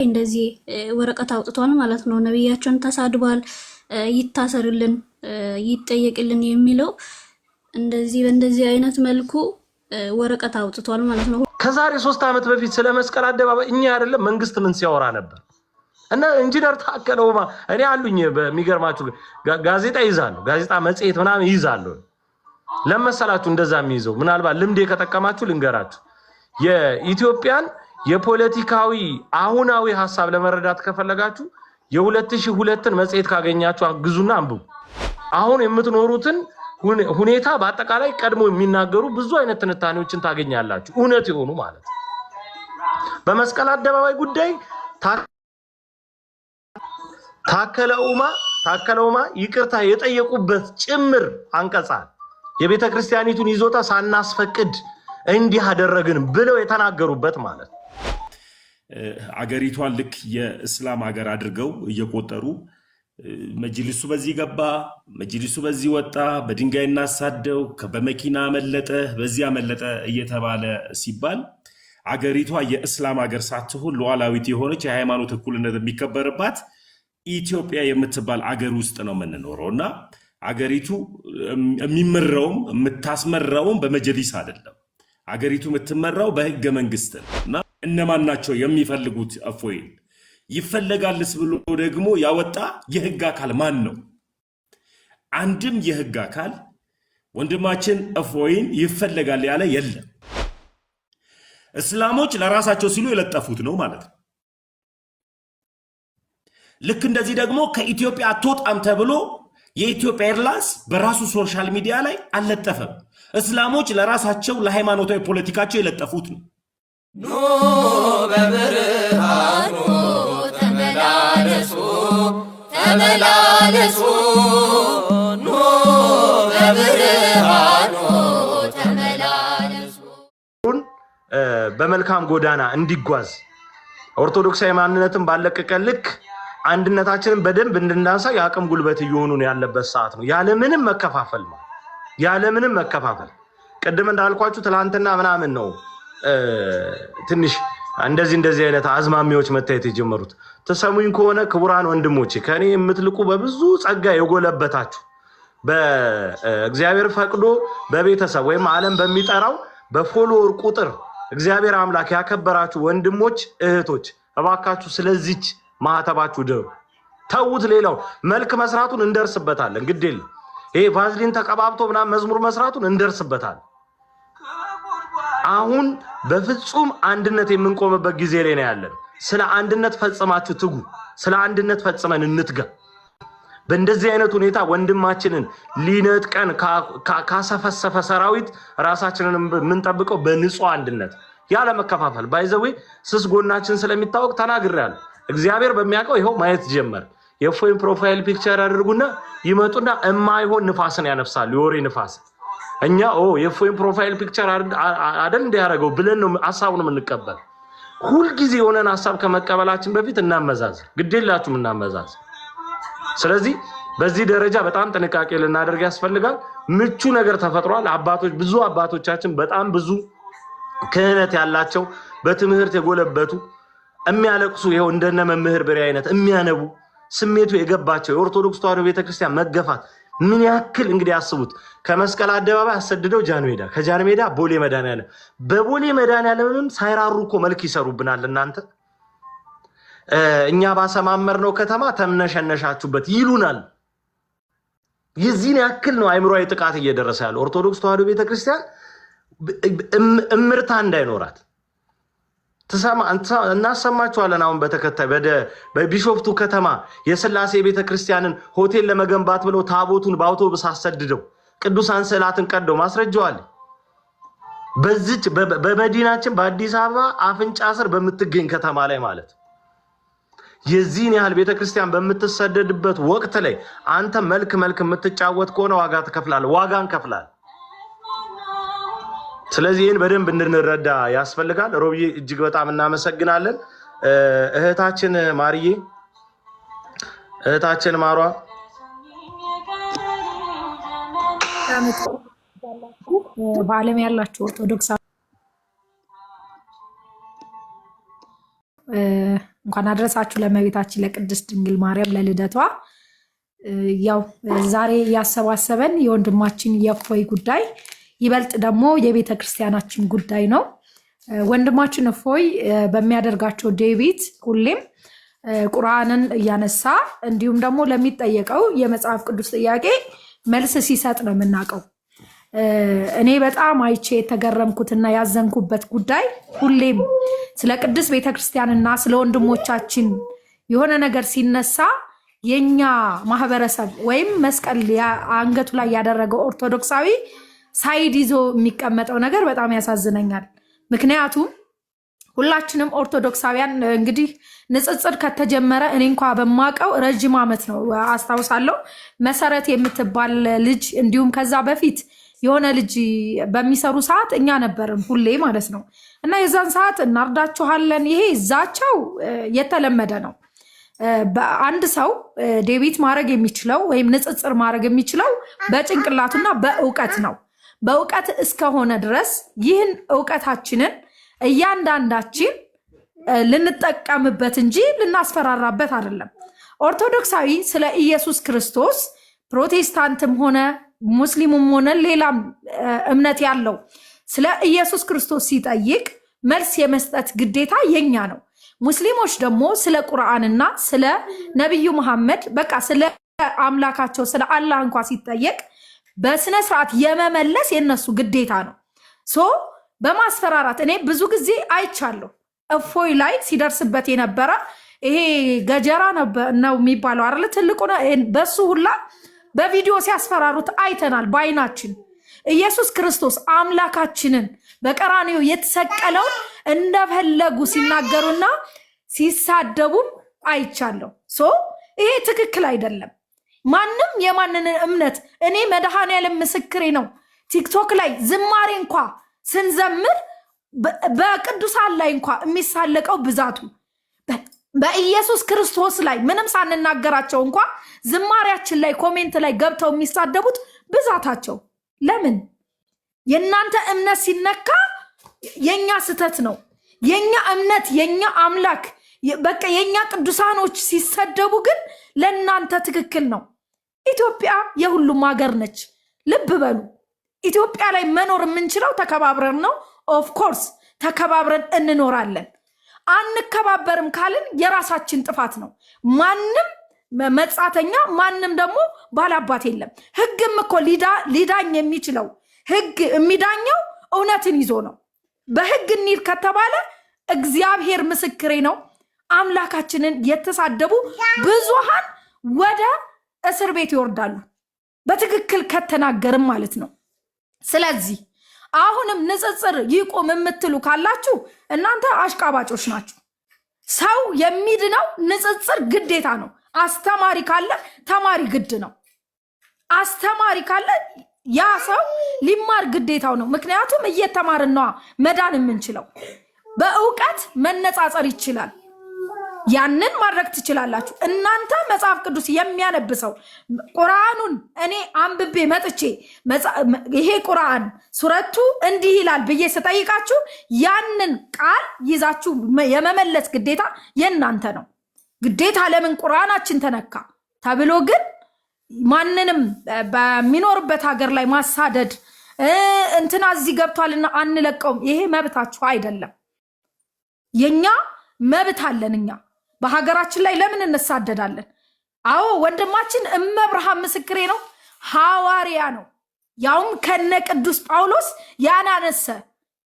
እንደዚህ ወረቀት አውጥቷል ማለት ነው። ነብያቸውን ተሳድቧል፣ ይታሰርልን፣ ይጠየቅልን የሚለው እንደዚህ በእንደዚህ አይነት መልኩ ወረቀት አውጥቷል ማለት ነው። ከዛሬ 3 ዓመት በፊት ስለ መስቀል አደባባይ እኛ አይደለም መንግስት ምን ሲያወራ ነበር? እና ኢንጂነር ታከለ ኡማ እኔ አሉኝ በሚገርማችሁ ጋዜጣ ይዛለሁ፣ ጋዜጣ መጽሔት ምናምን ይዛለሁ። ለመሰላችሁ እንደዛ የሚይዘው ምናልባት ልምዴ ከጠቀማችሁ ልንገራችሁ። የኢትዮጵያን የፖለቲካዊ አሁናዊ ሐሳብ ለመረዳት ከፈለጋችሁ የ2002ን መጽሔት ካገኛችሁ አግዙና አንብቡ። አሁን የምትኖሩትን ሁኔታ በአጠቃላይ ቀድሞ የሚናገሩ ብዙ አይነት ትንታኔዎችን ታገኛላችሁ፣ እውነት የሆኑ ማለት ነው። በመስቀል አደባባይ ጉዳይ ታከለ ኡማ ይቅርታ የጠየቁበት ጭምር አንቀጻል የቤተ ክርስቲያኒቱን ይዞታ ሳናስፈቅድ እንዲህ አደረግን ብለው የተናገሩበት ማለት ነው። አገሪቷን ልክ የእስላም ሀገር አድርገው እየቆጠሩ መጅሊሱ በዚህ ገባ፣ መጅሊሱ በዚህ ወጣ፣ በድንጋይ እናሳደው፣ በመኪና አመለጠ፣ በዚህ አመለጠ እየተባለ ሲባል አገሪቷ የእስላም ሀገር ሳትሆን ሉዓላዊት የሆነች የሃይማኖት እኩልነት የሚከበርባት ኢትዮጵያ የምትባል አገር ውስጥ ነው የምንኖረው እና አገሪቱ የሚመራውም የምታስመራውም በመጅሊስ አይደለም። አገሪቱ የምትመራው በህገ መንግስት ነው እና እነማን ናቸው የሚፈልጉት? እፎይን ይፈለጋልስ ብሎ ደግሞ ያወጣ የህግ አካል ማን ነው? አንድም የህግ አካል ወንድማችን እፎይን ይፈለጋል ያለ የለም። እስላሞች ለራሳቸው ሲሉ የለጠፉት ነው ማለት ነው። ልክ እንደዚህ ደግሞ ከኢትዮጵያ አትወጣም ተብሎ የኢትዮጵያ ኤርላይንስ በራሱ ሶሻል ሚዲያ ላይ አልለጠፈም። እስላሞች ለራሳቸው ለሃይማኖታዊ ፖለቲካቸው የለጠፉት ነው። ኑ በብርሃኑ ተመላለሱ ተመላለሱ፣ ኑ በብርሃኑ ተመላለሱ። በመልካም ጎዳና እንዲጓዝ ኦርቶዶክሳዊ ማንነትን ባለቀቀ ልክ አንድነታችንን በደንብ እንድናሳይ የአቅም ጉልበት እየሆኑን ያለበት ሰዓት ነው። ያለምንም መከፋፈል ነው፣ ያለምንም መከፋፈል። ቅድም እንዳልኳችሁ ትላንትና ምናምን ነው ትንሽ እንደዚህ አይነት አዝማሚዎች መታየት የጀመሩት። ተሰሙኝ ከሆነ ክቡራን ወንድሞቼ ከኔ የምትልቁ በብዙ ጸጋ የጎለበታችሁ በእግዚአብሔር ፈቅዶ በቤተሰብ ወይም ዓለም በሚጠራው በፎሎወር ቁጥር እግዚአብሔር አምላክ ያከበራችሁ ወንድሞች እህቶች፣ እባካችሁ ስለዚች ማህተባችሁ ደሩ። ተውት፣ ሌላው መልክ መስራቱን እንደርስበታለን። ግድ የለም ይሄ ቫዝሊን ተቀባብቶ ምናምን መዝሙር መስራቱን እንደርስበታለን። አሁን በፍጹም አንድነት የምንቆምበት ጊዜ ላይ ነው ያለን። ስለ አንድነት ፈጽማችሁ ትጉ። ስለ አንድነት ፈጽመን እንትጋ። በእንደዚህ አይነት ሁኔታ ወንድማችንን ሊነጥቀን ካሰፈሰፈ ሰራዊት ራሳችንን የምንጠብቀው በንጹህ አንድነት ያለ መከፋፈል። ባይዘዌ ስስ ጎናችን ስለሚታወቅ ተናግሬያለሁ። እግዚአብሔር በሚያውቀው ይኸው ማየት ጀመር። የእፎይን ፕሮፋይል ፒክቸር ያደርጉና ይመጡና የማይሆን ንፋስን ያነፍሳሉ፣ የወሬ ንፋስ። እኛ የእፎይን ፕሮፋይል ፒክቸር አይደል እንዲያደርገው ብለን ነው ሐሳቡን የምንቀበል። ሁልጊዜ የሆነን ሐሳብ ከመቀበላችን በፊት እናመዛዝን፣ ግዴላችሁም እናመዛዝን። ስለዚህ በዚህ ደረጃ በጣም ጥንቃቄ ልናደርግ ያስፈልጋል። ምቹ ነገር ተፈጥሯል። አባቶች ብዙ አባቶቻችን በጣም ብዙ ክህነት ያላቸው በትምህርት የጎለበቱ የሚያለቅሱ ይኸው እንደነ መምህር በሬ አይነት የሚያነቡ ስሜቱ የገባቸው የኦርቶዶክስ ተዋሕዶ ቤተክርስቲያን መገፋት ምን ያክል እንግዲህ አስቡት። ከመስቀል አደባባይ አሰድደው ጃን ሜዳ፣ ከጃን ሜዳ ቦሌ መድኃኒዓለም፣ በቦሌ መድኃኒዓለምም ሳይራሩ እኮ መልክ ይሰሩብናል። እናንተ እኛ ባሰማመርነው ከተማ ተምነሸነሻችሁበት ይሉናል። የዚህን ያክል ነው አይምሮአዊ ጥቃት እየደረሰ ያለው ኦርቶዶክስ ተዋሕዶ ቤተክርስቲያን እምርታ እንዳይኖራት እናሰማችኋለን። አሁን በተከታይ በቢሾፍቱ ከተማ የሥላሴ ቤተክርስቲያንን ሆቴል ለመገንባት ብለው ታቦቱን በአውቶቡስ አሰድደው ቅዱሳን ስዕላትን ቀደው ማስረጃዋል። በዚች በመዲናችን በአዲስ አበባ አፍንጫ ስር በምትገኝ ከተማ ላይ ማለት የዚህን ያህል ቤተክርስቲያን በምትሰደድበት ወቅት ላይ አንተ መልክ የምትጫወት ከሆነ ዋጋ ትከፍላለህ፣ ዋጋ እንከፍላለን። ስለዚህ ይህን በደንብ እንድንረዳ ያስፈልጋል። ሮብዬ እጅግ በጣም እናመሰግናለን። እህታችን ማርዬ፣ እህታችን ማሯ በዓለም ያላችሁ ኦርቶዶክስ እንኳን አድረሳችሁ ለእመቤታችን ለቅድስት ድንግል ማርያም ለልደቷ። ያው ዛሬ ያሰባሰበን የወንድማችን የእፎይ ጉዳይ ይበልጥ ደግሞ የቤተ ክርስቲያናችን ጉዳይ ነው። ወንድማችን እፎይ በሚያደርጋቸው ዴቪት ሁሌም ቁርአንን እያነሳ እንዲሁም ደግሞ ለሚጠየቀው የመጽሐፍ ቅዱስ ጥያቄ መልስ ሲሰጥ ነው የምናውቀው። እኔ በጣም አይቼ የተገረምኩትና ያዘንኩበት ጉዳይ ሁሌም ስለ ቅድስት ቤተክርስቲያንና ስለ ወንድሞቻችን የሆነ ነገር ሲነሳ የኛ ማህበረሰብ ወይም መስቀል አንገቱ ላይ ያደረገው ኦርቶዶክሳዊ ሳይድ ይዞ የሚቀመጠው ነገር በጣም ያሳዝነኛል። ምክንያቱም ሁላችንም ኦርቶዶክሳውያን እንግዲህ ንጽጽር ከተጀመረ እኔ እንኳ በማቀው ረጅም ዓመት ነው አስታውሳለሁ። መሰረት የምትባል ልጅ እንዲሁም ከዛ በፊት የሆነ ልጅ በሚሰሩ ሰዓት እኛ ነበርን ሁሌ ማለት ነው። እና የዛን ሰዓት እናርዳችኋለን፣ ይሄ ዛቻው የተለመደ ነው። በአንድ ሰው ዴቢት ማድረግ የሚችለው ወይም ንጽጽር ማድረግ የሚችለው በጭንቅላቱና በእውቀት ነው። በእውቀት እስከሆነ ድረስ ይህን እውቀታችንን እያንዳንዳችን ልንጠቀምበት እንጂ ልናስፈራራበት አይደለም። ኦርቶዶክሳዊ ስለ ኢየሱስ ክርስቶስ ፕሮቴስታንትም ሆነ ሙስሊሙም ሆነ ሌላም እምነት ያለው ስለ ኢየሱስ ክርስቶስ ሲጠይቅ መልስ የመስጠት ግዴታ የኛ ነው። ሙስሊሞች ደግሞ ስለ ቁርአንና ስለ ነቢዩ መሐመድ በቃ ስለ አምላካቸው ስለ አላህ እንኳ ሲጠየቅ በስነ ስርዓት የመመለስ የነሱ ግዴታ ነው። ሶ በማስፈራራት እኔ ብዙ ጊዜ አይቻለሁ። እፎይ ላይ ሲደርስበት የነበረ ይሄ ገጀራ ነው የሚባለው አይደል? ትልቁ በሱ ሁላ በቪዲዮ ሲያስፈራሩት አይተናል በአይናችን። ኢየሱስ ክርስቶስ አምላካችንን በቀራንዮ የተሰቀለውን እንደፈለጉ ሲናገሩና ሲሳደቡም አይቻለሁ። ሶ ይሄ ትክክል አይደለም። ማንም የማንን እምነት እኔ መድኃኔዓለም ምስክሬ ነው። ቲክቶክ ላይ ዝማሬ እንኳ ስንዘምር በቅዱሳን ላይ እንኳ የሚሳለቀው ብዛቱ በኢየሱስ ክርስቶስ ላይ ምንም ሳንናገራቸው እንኳ ዝማሬያችን ላይ ኮሜንት ላይ ገብተው የሚሳደቡት ብዛታቸው ለምን? የእናንተ እምነት ሲነካ የኛ ስተት ነው። የኛ እምነት የኛ አምላክ በቃ የኛ ቅዱሳኖች ሲሰደቡ ግን ለእናንተ ትክክል ነው። ኢትዮጵያ የሁሉም ሀገር ነች። ልብ በሉ። ኢትዮጵያ ላይ መኖር የምንችለው ተከባብረን ነው። ኦፍኮርስ ተከባብረን እንኖራለን። አንከባበርም ካልን የራሳችን ጥፋት ነው። ማንም መጻተኛ ማንም ደግሞ ባላባት የለም። ህግም እኮ ሊዳኝ የሚችለው ህግ የሚዳኘው እውነትን ይዞ ነው። በህግ እንሂድ ከተባለ እግዚአብሔር ምስክሬ ነው፣ አምላካችንን የተሳደቡ ብዙሃን ወደ እስር ቤት ይወርዳሉ። በትክክል ከተናገርም ማለት ነው። ስለዚህ አሁንም ንጽጽር ይቁም የምትሉ ካላችሁ እናንተ አሽቃባጮች ናችሁ። ሰው የሚድነው ንጽጽር ግዴታ ነው። አስተማሪ ካለ ተማሪ ግድ ነው። አስተማሪ ካለ ያ ሰው ሊማር ግዴታው ነው። ምክንያቱም እየተማርን ነዋ መዳን የምንችለው። በእውቀት መነጻጸር ይችላል። ያንን ማድረግ ትችላላችሁ። እናንተ መጽሐፍ ቅዱስ የሚያነብሰው ቁርአኑን እኔ አንብቤ መጥቼ ይሄ ቁርአን ሱረቱ እንዲህ ይላል ብዬ ስጠይቃችሁ ያንን ቃል ይዛችሁ የመመለስ ግዴታ የእናንተ ነው። ግዴታ ለምን ቁርአናችን ተነካ ተብሎ ግን ማንንም በሚኖርበት ሀገር ላይ ማሳደድ እንትና እዚህ ገብቷልና አንለቀውም፣ ይሄ መብታችሁ አይደለም። የኛ መብት አለን። እኛ በሀገራችን ላይ ለምን እንሳደዳለን? አዎ ወንድማችን እመብርሃን ምስክሬ ነው፣ ሐዋርያ ነው። ያውም ከነ ቅዱስ ጳውሎስ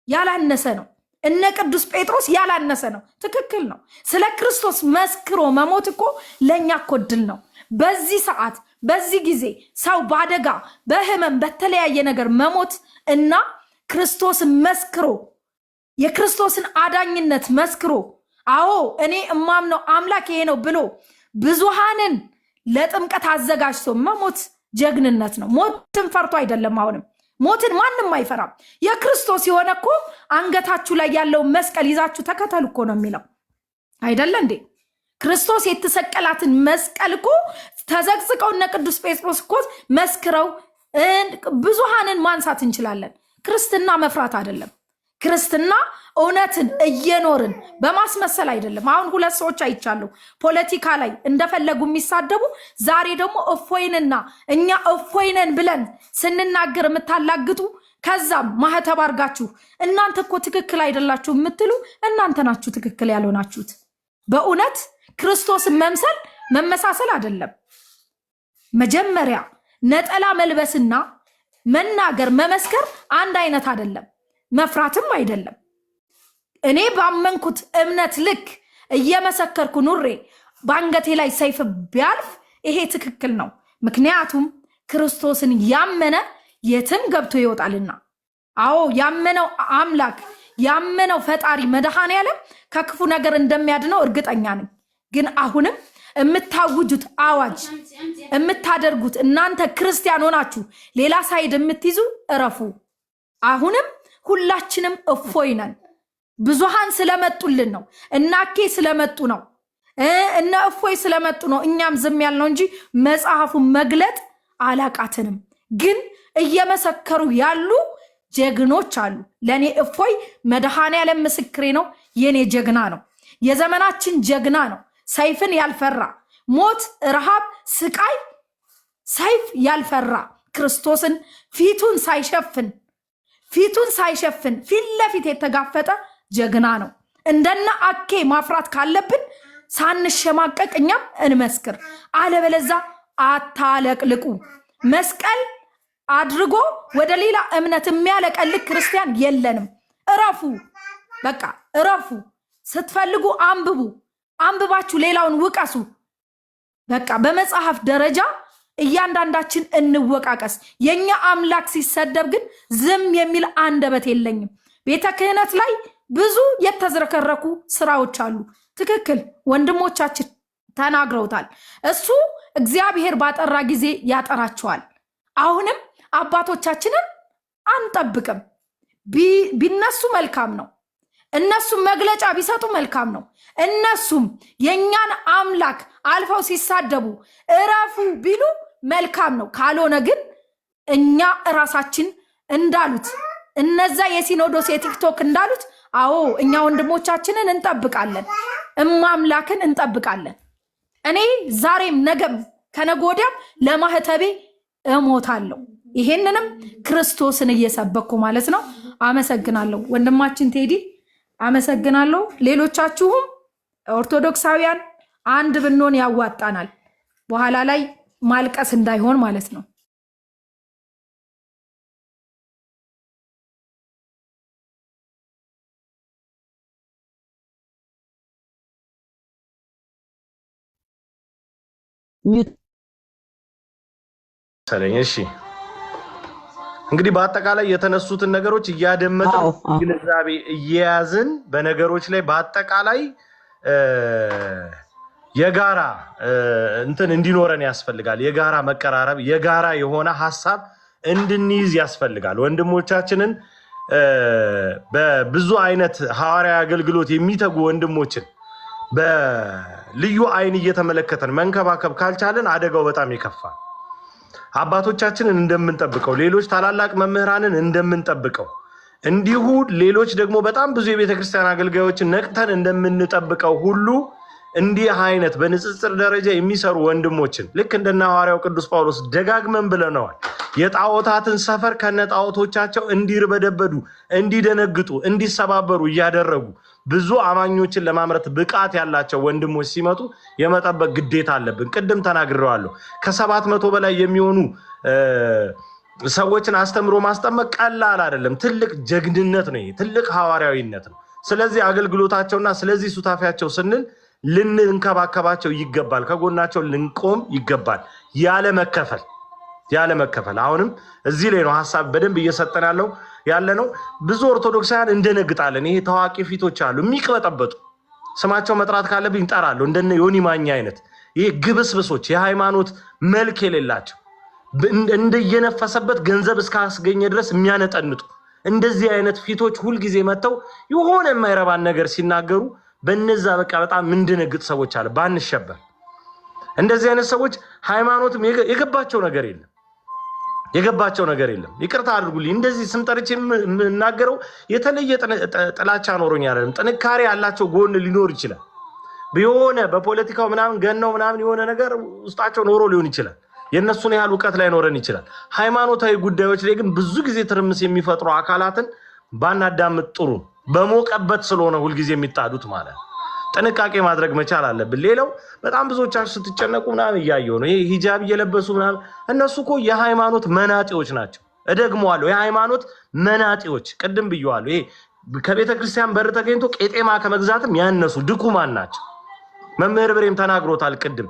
ያላነሰ ነው። እነ ቅዱስ ጴጥሮስ ያላነሰ ነው። ትክክል ነው። ስለ ክርስቶስ መስክሮ መሞት እኮ ለእኛ እኮ ድል ነው። በዚህ ሰዓት በዚህ ጊዜ ሰው በአደጋ በህመም በተለያየ ነገር መሞት እና ክርስቶስን መስክሮ የክርስቶስን አዳኝነት መስክሮ አዎ እኔ እማምነው አምላክ ይሄ ነው ብሎ ብዙሃንን ለጥምቀት አዘጋጅቶ መሞት ጀግንነት ነው። ሞትን ፈርቶ አይደለም። አሁንም ሞትን ማንም አይፈራም። የክርስቶስ የሆነ እኮ አንገታችሁ ላይ ያለው መስቀል ይዛችሁ ተከተሉ እኮ ነው የሚለው አይደለ እንዴ? ክርስቶስ የተሰቀላትን መስቀል እኮ ተዘቅዝቀው እነ ቅዱስ ጴጥሮስ እኮ መስክረው ብዙሃንን ማንሳት እንችላለን። ክርስትና መፍራት አይደለም። ክርስትና እውነትን እየኖርን በማስመሰል አይደለም። አሁን ሁለት ሰዎች አይቻለሁ ፖለቲካ ላይ እንደፈለጉ የሚሳደቡ፣ ዛሬ ደግሞ እፎይንና እኛ እፎይነን ብለን ስንናገር የምታላግጡ፣ ከዛም ማህተብ አርጋችሁ እናንተ እኮ ትክክል አይደላችሁ የምትሉ እናንተ ናችሁ ትክክል ያልሆናችሁት። በእውነት ክርስቶስን መምሰል መመሳሰል አይደለም። መጀመሪያ ነጠላ መልበስና መናገር መመስከር አንድ አይነት አይደለም፣ መፍራትም አይደለም። እኔ ባመንኩት እምነት ልክ እየመሰከርኩ ኑሬ በአንገቴ ላይ ሰይፍ ቢያልፍ ይሄ ትክክል ነው። ምክንያቱም ክርስቶስን ያመነ የትም ገብቶ ይወጣልና። አዎ ያመነው አምላክ ያመነው ፈጣሪ መድኃኔዓለም ከክፉ ነገር እንደሚያድነው እርግጠኛ ነኝ። ግን አሁንም የምታውጁት አዋጅ የምታደርጉት እናንተ ክርስቲያን ሆናችሁ ሌላ ሳይድ የምትይዙ እረፉ። አሁንም ሁላችንም እፎይ ነን። ብዙሃን ስለመጡልን ነው፣ እናኬ ስለመጡ ነው፣ እነ እፎይ ስለመጡ ነው እኛም ዝም ያልነው እንጂ መጽሐፉን መግለጥ አላቃትንም። ግን እየመሰከሩ ያሉ ጀግኖች አሉ። ለእኔ እፎይ መድኃኔዓለም ምስክሬ ነው፣ የኔ ጀግና ነው፣ የዘመናችን ጀግና ነው። ሰይፍን ያልፈራ፣ ሞት፣ ረሃብ፣ ስቃይ፣ ሰይፍ ያልፈራ ክርስቶስን ፊቱን ሳይሸፍን ፊት ለፊት የተጋፈጠ ጀግና ነው። እንደና አኬ ማፍራት ካለብን ሳንሸማቀቅ እኛም እንመስክር። አለበለዛ አታለቅልቁ። መስቀል አድርጎ ወደ ሌላ እምነት የሚያለቀልቅ ክርስቲያን የለንም። እረፉ፣ በቃ እረፉ። ስትፈልጉ አንብቡ፣ አንብባችሁ ሌላውን ውቀሱ። በቃ በመጽሐፍ ደረጃ እያንዳንዳችን እንወቃቀስ። የኛ አምላክ ሲሰደብ ግን ዝም የሚል አንደበት የለኝም። ቤተ ክህነት ላይ ብዙ የተዝረከረኩ ስራዎች አሉ። ትክክል፣ ወንድሞቻችን ተናግረውታል። እሱ እግዚአብሔር ባጠራ ጊዜ ያጠራቸዋል። አሁንም አባቶቻችንን አንጠብቅም። ቢነሱ መልካም ነው። እነሱም መግለጫ ቢሰጡ መልካም ነው። እነሱም የኛን አምላክ አልፈው ሲሳደቡ እረፉ ቢሉ መልካም ነው። ካልሆነ ግን እኛ እራሳችን እንዳሉት እነዛ የሲኖዶስ የቲክቶክ እንዳሉት፣ አዎ እኛ ወንድሞቻችንን እንጠብቃለን፣ እማምላክን እንጠብቃለን። እኔ ዛሬም ነገም ከነገ ወዲያም ለማህተቤ እሞታለሁ። ይሄንንም ክርስቶስን እየሰበኩ ማለት ነው። አመሰግናለሁ ወንድማችን ቴዲ፣ አመሰግናለሁ። ሌሎቻችሁም ኦርቶዶክሳውያን አንድ ብንሆን ያዋጣናል፣ በኋላ ላይ ማልቀስ እንዳይሆን ማለት ነው። እሺ እንግዲህ በአጠቃላይ የተነሱትን ነገሮች እያደመጥን ግንዛቤ እየያዝን በነገሮች ላይ በአጠቃላይ የጋራ እንትን እንዲኖረን ያስፈልጋል። የጋራ መቀራረብ፣ የጋራ የሆነ ሐሳብ እንድንይዝ ያስፈልጋል። ወንድሞቻችንን በብዙ አይነት ሐዋርያዊ አገልግሎት የሚተጉ ወንድሞችን በልዩ አይን እየተመለከተን መንከባከብ ካልቻለን አደጋው በጣም ይከፋል። አባቶቻችንን እንደምንጠብቀው፣ ሌሎች ታላላቅ መምህራንን እንደምንጠብቀው፣ እንዲሁ ሌሎች ደግሞ በጣም ብዙ የቤተክርስቲያን አገልጋዮችን ነቅተን እንደምንጠብቀው ሁሉ እንዲህ አይነት በንጽጽር ደረጃ የሚሰሩ ወንድሞችን ልክ እንደና ሐዋርያው ቅዱስ ጳውሎስ ደጋግመን ብለነዋል። የጣዖታትን ሰፈር ከነጣዖቶቻቸው እንዲርበደበዱ፣ እንዲደነግጡ፣ እንዲሰባበሩ እያደረጉ ብዙ አማኞችን ለማምረት ብቃት ያላቸው ወንድሞች ሲመጡ የመጠበቅ ግዴታ አለብን። ቅድም ተናግሬዋለሁ። ከ700 በላይ የሚሆኑ ሰዎችን አስተምሮ ማስጠመቅ ቀላል አይደለም። ትልቅ ጀግንነት ነው። ይሄ ትልቅ ሐዋርያዊነት ነው። ስለዚህ አገልግሎታቸውና ስለዚህ ሱታፊያቸው ስንል ልንንከባከባቸው ይገባል። ከጎናቸው ልንቆም ይገባል። ያለ መከፈል አሁንም እዚህ ላይ ነው ሐሳብ በደንብ እየሰጠን ያለ ነው። ብዙ ኦርቶዶክሳውያን እንደነግጣለን። ይሄ ታዋቂ ፊቶች አሉ የሚቅበጠበጡ፣ ስማቸው መጥራት ካለብኝ እጠራለሁ። እንደነ ዮኒ ማኛ አይነት ይሄ ግብስብሶች፣ የሃይማኖት መልክ የሌላቸው እንደየነፈሰበት ገንዘብ እስካስገኘ ድረስ የሚያነጠንጡ እንደዚህ አይነት ፊቶች ሁልጊዜ መጥተው የሆነ የማይረባን ነገር ሲናገሩ በነዛ በቃ በጣም ምንድነግጥ ሰዎች አለ። ባንሸበር እንደዚህ አይነት ሰዎች ሃይማኖትም የገባቸው ነገር የለም። የገባቸው ነገር የለም። ይቅርታ አድርጉልኝ እንደዚህ ስም ጠርቼ የምናገረው የተለየ ጥላቻ ኖሮኝ አይደለም። ጥንካሬ ያላቸው ጎን ሊኖር ይችላል። ቢሆነ በፖለቲካው ምናምን ገነው ምናምን የሆነ ነገር ውስጣቸው ኖሮ ሊሆን ይችላል። የነሱን ያህል ዕውቀት ላይ ኖረን ይችላል። ሃይማኖታዊ ጉዳዮች ላይ ግን ብዙ ጊዜ ትርምስ የሚፈጥሩ አካላትን ባናዳምጥ ጥሩ። በሞቀበት ስለሆነ ሁልጊዜ የሚጣዱት ማለት ነው። ጥንቃቄ ማድረግ መቻል አለብን። ሌላው በጣም ብዙዎቻችሁ ስትጨነቁ ምናምን እያየሁ ነው። ይሄ ሂጃብ እየለበሱ ምናምን እነሱ እኮ የሃይማኖት መናጤዎች ናቸው። እደግመዋለሁ፣ የሃይማኖት መናጤዎች። ቅድም ብየዋለሁ። ይሄ ከቤተ ክርስቲያን በር ተገኝቶ ቄጤማ ከመግዛትም ያነሱ ድኩማን ናቸው። መምህር ብሬም ተናግሮታል ቅድም።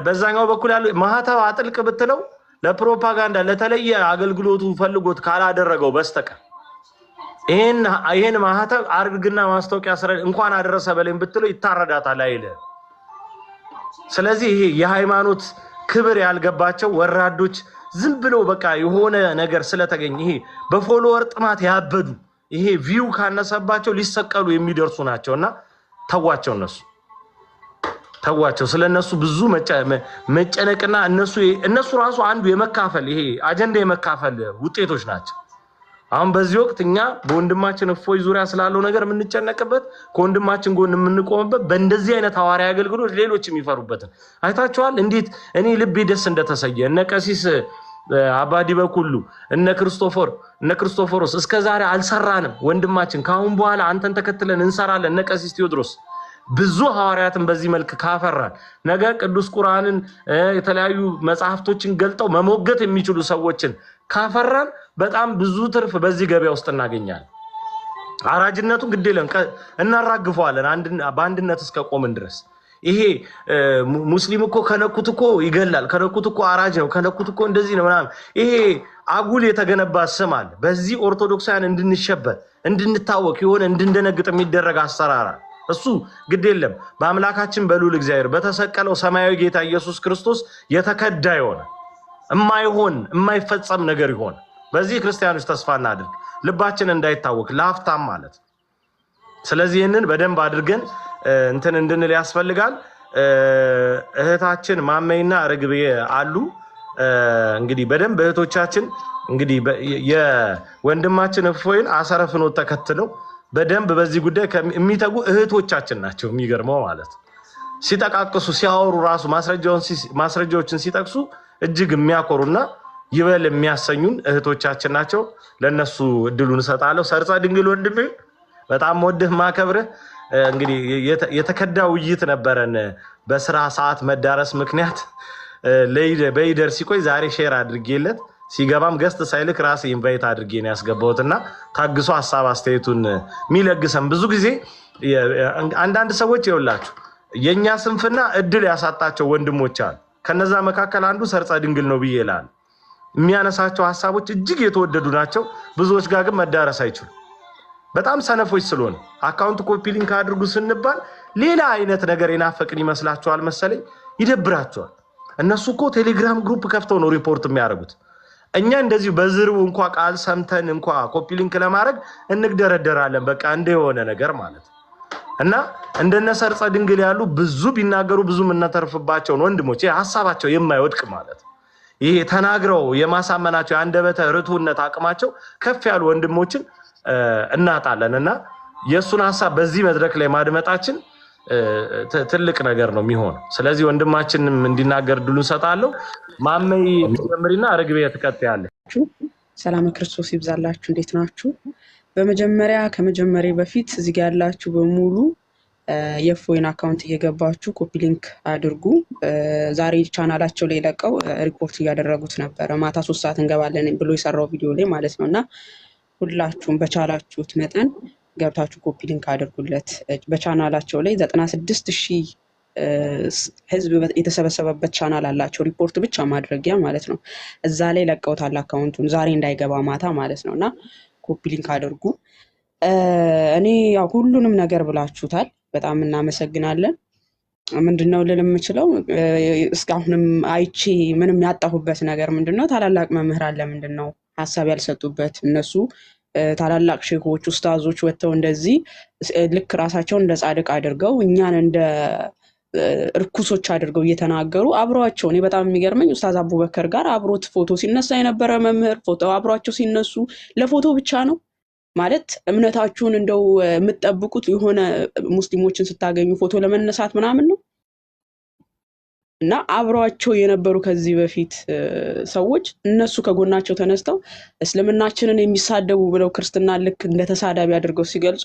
በዛኛው በኩል ያለው ማህተብ አጥልቅ ብትለው ለፕሮፓጋንዳ ለተለየ አገልግሎቱ ፈልጎት ካላደረገው በስተቀር ይሄን ማህተብ አርግና ማስታወቂያ ስራ እንኳን አደረሰ በለኝ ብትለው ይታረዳታል አይልህ። ስለዚህ ይሄ የሃይማኖት ክብር ያልገባቸው ወራዶች ዝም ብለው በቃ የሆነ ነገር ስለተገኘ ይሄ በፎሎወር ጥማት ያበዱ ይሄ ቪው ካነሰባቸው ሊሰቀሉ የሚደርሱ ናቸውና ተዋቸው። ተዋቸው። ስለነሱ ብዙ መጨነቅና እነሱ ራሱ አንዱ የመካፈል ይሄ አጀንዳ የመካፈል ውጤቶች ናቸው። አሁን በዚህ ወቅት እኛ በወንድማችን እፎይ ዙሪያ ስላለው ነገር የምንጨነቅበት ከወንድማችን ጎን የምንቆምበት በእንደዚህ አይነት ሐዋርያዊ አገልግሎት ሌሎች የሚፈሩበትን አይታችኋል። እንዴት እኔ ልቤ ደስ እንደተሰየ እነ ቀሲስ አባዲ በኩሉ እነ ክርስቶፎሮስ እስከዛሬ አልሰራንም ወንድማችን ካሁን በኋላ አንተን ተከትለን እንሰራለን። እነ ቀሲስ ቴዎድሮስ ብዙ ሐዋርያትን በዚህ መልክ ካፈራን ነገ ቅዱስ ቁርአንን የተለያዩ መጽሐፍቶችን ገልጠው መሞገት የሚችሉ ሰዎችን ካፈራን በጣም ብዙ ትርፍ በዚህ ገበያ ውስጥ እናገኛለን። አራጅነቱን ግድ የለም እናራግፈዋለን በአንድነት እስከ ቆምን ድረስ። ይሄ ሙስሊም እኮ ከነኩት እኮ ይገላል፣ ከነኩት እኮ አራጅ ነው፣ ከነኩት እኮ እንደዚህ ነው ምናምን ይሄ አጉል የተገነባ ስም አለ። በዚህ ኦርቶዶክሳውያን እንድንሸበር እንድንታወቅ የሆነ እንድንደነግጥ የሚደረግ አሰራር እሱ ግድ የለም። በአምላካችን በልዑል እግዚአብሔር በተሰቀለው ሰማያዊ ጌታ ኢየሱስ ክርስቶስ የተከዳ የሆነ የማይፈጸም ነገር ይሆን። በዚህ ክርስቲያኖች ተስፋ እናድርግ፣ ልባችን እንዳይታወክ ለሀፍታም ማለት። ስለዚህ ይህንን በደንብ አድርገን እንትን እንድንል ያስፈልጋል። እህታችን ማመይና ርግቤ አሉ። እንግዲህ በደንብ እህቶቻችን እንግዲህ የወንድማችን እፎይን አሰረ ፍኖት ተከትለው በደንብ በዚህ ጉዳይ የሚተጉ እህቶቻችን ናቸው። የሚገርመው ማለት ሲጠቃቅሱ ሲያወሩ ራሱ ማስረጃዎችን ሲጠቅሱ እጅግ የሚያኮሩና ይበል የሚያሰኙን እህቶቻችን ናቸው። ለነሱ እድሉን እሰጣለሁ። ሰርጸ ድንግል ወንድሜ በጣም ወድህ ማከብርህ። እንግዲህ የተከዳ ውይይት ነበረን በስራ ሰዓት መዳረስ ምክንያት በይደር ሲቆይ ዛሬ ሼር አድርጌለት ሲገባም ገስት ሳይልክ ራሴ ኢንቫይት አድርጌ ነው ያስገባሁትና ታግሶ ሐሳብ አስተያየቱን የሚለግሰን ብዙ ጊዜ አንዳንድ ሰዎች ይኸውላችሁ የኛ ስንፍና እድል ያሳጣቸው ወንድሞች አሉ። ከነዛ መካከል አንዱ ሰርጸ ድንግል ነው ብዬ እላለሁ። የሚያነሳቸው ሐሳቦች እጅግ የተወደዱ ናቸው። ብዙዎች ጋር ግን መዳረስ አይችሉም። በጣም ሰነፎች ስለሆነ አካውንት ኮፒ ሊንክ አድርጉ ስንባል ሌላ አይነት ነገር የናፈቅን ይመስላችኋል መሰለኝ። ይደብራቸዋል። እነሱ እኮ ቴሌግራም ግሩፕ ከፍተው ነው ሪፖርት የሚያደርጉት። እኛ እንደዚሁ በዝርው እንኳ ቃል ሰምተን እንኳ ኮፒ ሊንክ ለማድረግ እንግደረደራለን። በቃ እንደሆነ ነገር ማለት እና እንደነ ሰርጸ ድንግል ያሉ ብዙ ቢናገሩ ብዙ የምናተርፍባቸውን ወንድሞች ሐሳባቸው የማይወድቅ ማለት ይሄ ተናግረው የማሳመናቸው የአንደበተ ርቱዕነት አቅማቸው ከፍ ያሉ ወንድሞችን እናጣለን እና የእሱን ሐሳብ በዚህ መድረክ ላይ ማድመጣችን ትልቅ ነገር ነው የሚሆነው። ስለዚህ ወንድማችንም እንዲናገር ድሉን ሰጣለሁ። ማመይ ጀምሪና ርግቤ ትቀጥያለሽ። ሰላም ክርስቶስ ይብዛላችሁ። እንዴት ናችሁ? በመጀመሪያ ከመጀመሪያ በፊት እዚህ ጋር ያላችሁ በሙሉ የእፎይን አካውንት እየገባችሁ ኮፒ ሊንክ አድርጉ። ዛሬ ቻናላቸው ላይ ለቀው ሪፖርት እያደረጉት ነበረ። ማታ 3 ሰዓት እንገባለን ብሎ የሰራው ቪዲዮ ላይ ማለት ነውና ሁላችሁም በቻላችሁት መጠን ገብታችሁ ኮፒ ሊንክ አድርጉለት። በቻናላቸው ላይ 96,000 ህዝብ የተሰበሰበበት ቻናል አላቸው፣ ሪፖርት ብቻ ማድረጊያ ማለት ነው። እዛ ላይ ለቀውታል አካውንቱን ዛሬ እንዳይገባ ማታ ማለት ነውና ኮፒ ሊንክ አድርጉ። እኔ ያው ሁሉንም ነገር ብላችሁታል፣ በጣም እናመሰግናለን። ምንድነው ልል የምችለው እስካሁንም አይቼ ምንም ያጣሁበት ነገር ምንድነው ታላላቅ መምህራን ለምንድነው ሐሳብ ያልሰጡበት? እነሱ ታላላቅ ሼኮች ኡስታዞች ወጥተው እንደዚህ ልክ ራሳቸውን እንደ ጻድቅ አድርገው እኛን እንደ እርኩሶች አድርገው እየተናገሩ አብሯቸው እኔ በጣም የሚገርመኝ ኡስታዝ አቡበከር ጋር አብሮት ፎቶ ሲነሳ የነበረ መምህር ፎቶ አብሯቸው ሲነሱ ለፎቶ ብቻ ነው ማለት እምነታችሁን እንደው የምትጠብቁት የሆነ ሙስሊሞችን ስታገኙ ፎቶ ለመነሳት ምናምን ነው እና አብሯቸው የነበሩ ከዚህ በፊት ሰዎች እነሱ ከጎናቸው ተነስተው እስልምናችንን የሚሳደቡ ብለው ክርስትና ልክ እንደ ተሳዳቢ አድርገው ሲገልጹ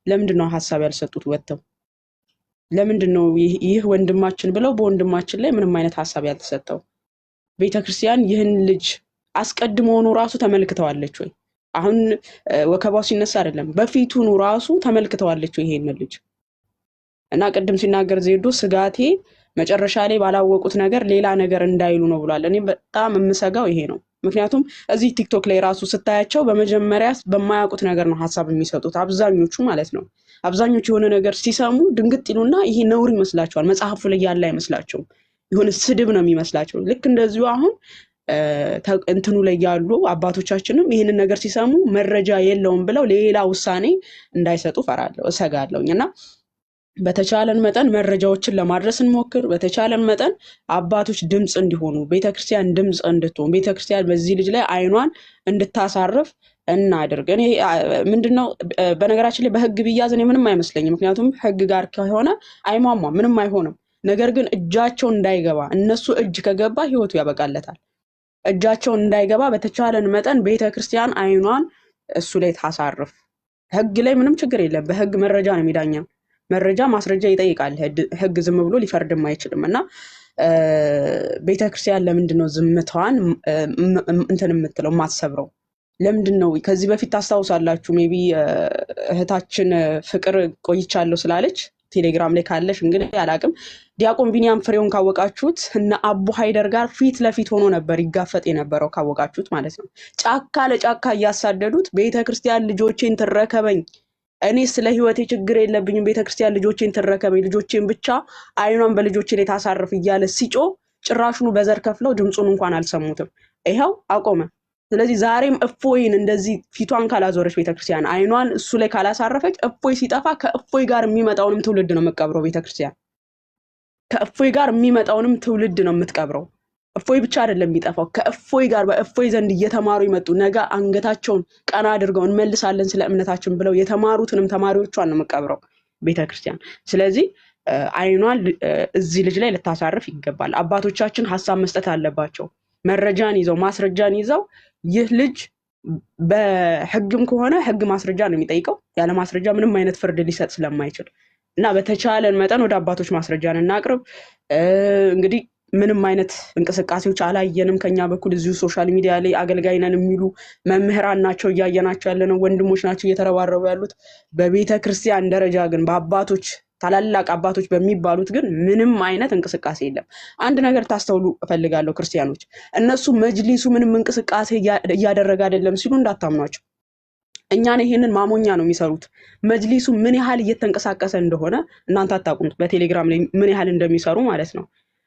ለምንድነው ሐሳብ ያልሰጡት ወጥተው ለምንድነው ይህ ወንድማችን ብለው በወንድማችን ላይ ምንም አይነት ሐሳብ ያልተሰጠው ቤተክርስቲያን ይህን ልጅ አስቀድሞ ነው ራሱ ተመልክተዋለች ወይ አሁን ወከባው ሲነሳ አይደለም በፊቱ ነው ራሱ ተመልክተዋለች ወይ ይሄን ልጅ እና ቀደም ሲናገር ዜዶ ስጋቴ መጨረሻ ላይ ባላወቁት ነገር ሌላ ነገር እንዳይሉ ነው ብሏል እኔ በጣም የምሰጋው ይሄ ነው ምክንያቱም እዚህ ቲክቶክ ላይ ራሱ ስታያቸው በመጀመሪያ በማያውቁት ነገር ነው ሐሳብ የሚሰጡት አብዛኞቹ ማለት ነው አብዛኞቹ የሆነ ነገር ሲሰሙ ድንግጥ ይሉና ይሄ ነውር ይመስላቸዋል መጽሐፉ ላይ ያለ አይመስላቸውም የሆነ ስድብ ነው የሚመስላቸው ልክ እንደዚሁ አሁን እንትኑ ላይ ያሉ አባቶቻችንም ይሄንን ነገር ሲሰሙ መረጃ የለውም ብለው ሌላ ውሳኔ እንዳይሰጡ ፈራለሁ እሰጋለሁኝና በተቻለን መጠን መረጃዎችን ለማድረስ እንሞክር በተቻለን መጠን አባቶች ድምጽ እንዲሆኑ ቤተክርስቲያን ድምጽ እንድትሆን ቤተክርስቲያን በዚህ ልጅ ላይ አይኗን እንድታሳርፍ እናድርግ እኔ ምንድነው በነገራችን ላይ በህግ ቢያዝ እኔ ምንም አይመስለኝም ምክንያቱም ህግ ጋር ከሆነ አይሟሟ ምንም አይሆንም ነገር ግን እጃቸው እንዳይገባ እነሱ እጅ ከገባ ህይወቱ ያበቃለታል እጃቸው እንዳይገባ በተቻለን መጠን ቤተክርስቲያን አይኗን እሱ ላይ ታሳርፍ ህግ ላይ ምንም ችግር የለም በህግ መረጃ ነው የሚዳኘው መረጃ ማስረጃ ይጠይቃል ህግ ዝም ብሎ ሊፈርድም አይችልምና ቤተክርስቲያን ለምንድነው ዝምታዋን እንትን የምትለው ማሰብረው ለምንድነው ከዚህ በፊት ታስታውሳላችሁ ሜቢ እህታችን ፍቅር ቆይቻለሁ ስላለች ቴሌግራም ላይ ካለሽ እንግዲህ ያላቅም ዲያቆን ቢኒያም ፍሬውን ካወቃችሁት እና አቡ ሃይደር ጋር ፊት ለፊት ሆኖ ነበር ይጋፈጥ የነበረው ካወቃችሁት ማለት ነው ጫካ ለጫካ እያሳደዱት ቤተክርስቲያን ልጆቼን ትረከበኝ እኔ ስለ ህይወቴ ችግር የለብኝም ቤተክርስቲያን ልጆቼን ትረከበኝ ልጆቼን ብቻ አይኗን በልጆቼ ላይ ታሳርፍ እያለ ሲጮ ጭራሹኑ በዘር ከፍለው ድምጹን እንኳን አልሰሙትም ይሄው አቆመ ስለዚህ ዛሬም እፎይን እንደዚህ ፊቷን ካላዞረች ቤተክርስቲያን አይኗን እሱ ላይ ካላሳረፈች እፎይ ሲጠፋ ከእፎይ ጋር የሚመጣውንም ትውልድ ነው የምትቀብረው ቤተክርስቲያን ከእፎይ ጋር የሚመጣውንም ትውልድ ነው የምትቀብረው እፎይ ብቻ አይደለም የሚጠፋው ከእፎይ ጋር በእፎይ ዘንድ እየተማሩ ይመጡ ነገ አንገታቸውን ቀና አድርገው እንመልሳለን ስለ እምነታችን ብለው የተማሩትንም ተማሪዎቿን ነው የምትቀብረው ቤተክርስቲያን ስለዚህ አይኗን እዚህ ልጅ ላይ ልታሳርፍ ይገባል አባቶቻችን ሐሳብ መስጠት አለባቸው መረጃን ይዘው ማስረጃን ይዘው ይህ ልጅ በህግም ከሆነ ህግ ማስረጃ ነው የሚጠይቀው ያለ ማስረጃ ምንም አይነት ፍርድ ሊሰጥ ስለማይችል እና በተቻለን መጠን ወደ አባቶች ማስረጃን እናቅርብ እንግዲህ ምንም አይነት እንቅስቃሴዎች አላየንም ከኛ በኩል እዚሁ ሶሻል ሚዲያ ላይ አገልጋይነን የሚሉ መምህራን ናቸው እያየናቸው ያለነው ወንድሞች ናቸው እየተረባረቡ ያሉት በቤተክርስቲያን ደረጃ ግን በአባቶች ታላላቅ አባቶች በሚባሉት ግን ምንም አይነት እንቅስቃሴ የለም አንድ ነገር ታስተውሉ እፈልጋለሁ ክርስቲያኖች እነሱ መጅሊሱ ምንም እንቅስቃሴ እያደረገ አይደለም ሲሉ እንዳታምኗቸው እኛን ይሄንን ማሞኛ ነው የሚሰሩት መጅሊሱ ምን ያህል እየተንቀሳቀሰ እንደሆነ እናንተ አታውቁም በቴሌግራም ላይ ምን ያህል እንደሚሰሩ ማለት ነው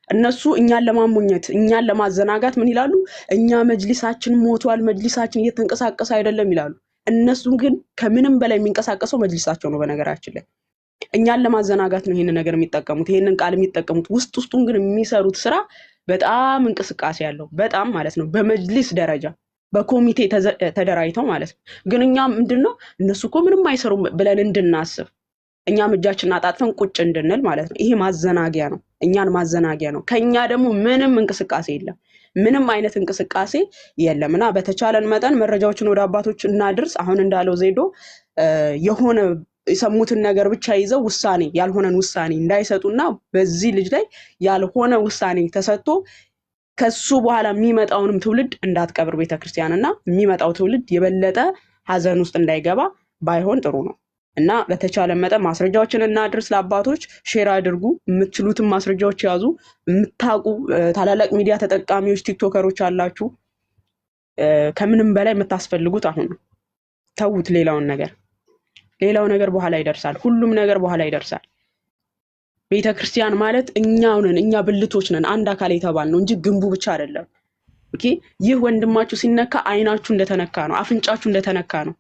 እነሱ እኛን ለማሞኘት እኛን ለማዘናጋት ምን ይላሉ እኛ መጅሊሳችን ሞቷል መጅሊሳችን እየተንቀሳቀሰ አይደለም ይላሉ እነሱ ግን ከምንም በላይ የሚንቀሳቀሰው መጅሊሳቸው ነው በነገራችን ላይ እኛን ለማዘናጋት ነው ይሄንን ነገር የሚጠቀሙት ይሄንን ቃል የሚጠቀሙት ውስጡን ግን የሚሰሩት ስራ በጣም እንቅስቃሴ ያለው በጣም ማለት ነው በመጅሊስ ደረጃ በኮሚቴ ተደራጅተው ማለት ነው ግን እኛ ምንድነው እነሱ እኮ ምንም አይሰሩም ብለን እንድናስብ እኛም እጃችንን አጣጥፈን ቁጭ እንድንል ማለት ነው ይሄ ማዘናጊያ ነው እኛን ማዘናጊያ ነው ከኛ ደግሞ ምንም እንቅስቃሴ የለም ምንም አይነት እንቅስቃሴ የለምና በተቻለን መጠን መረጃዎችን ወደ አባቶች እናድርስ አሁን እንዳለው ዜዶ የሆነ የሰሙትን ነገር ብቻ ይዘው ውሳኔ ያልሆነን ውሳኔ እንዳይሰጡና በዚህ ልጅ ላይ ያልሆነ ውሳኔ ተሰጥቶ ከሱ በኋላ የሚመጣውንም ትውልድ እንዳትቀብር ቤተክርስቲያንና የሚመጣው ትውልድ የበለጠ ሐዘን ውስጥ እንዳይገባ ባይሆን ጥሩ ነው እና በተቻለ መጠን ማስረጃዎችን እናድርስ ለአባቶች ሼር አድርጉ የምትችሉትን ማስረጃዎች ያዙ የምታቁ ታላላቅ ሚዲያ ተጠቃሚዎች ቲክቶከሮች አላችሁ ከምንም በላይ የምታስፈልጉት አሁን ነው ተውት ሌላው ነገር በኋላ ይደርሳል ሁሉም ነገር በኋላ ይደርሳል ቤተክርስቲያን ማለት እኛው ነን እኛ ብልቶች ነን አንድ አካል የተባል ነው እንጂ ግንቡ ብቻ አይደለም ኦኬ ይህ ወንድማችሁ ሲነካ አይናችሁ እንደተነካ ነው አፍንጫችሁ እንደተነካ ነው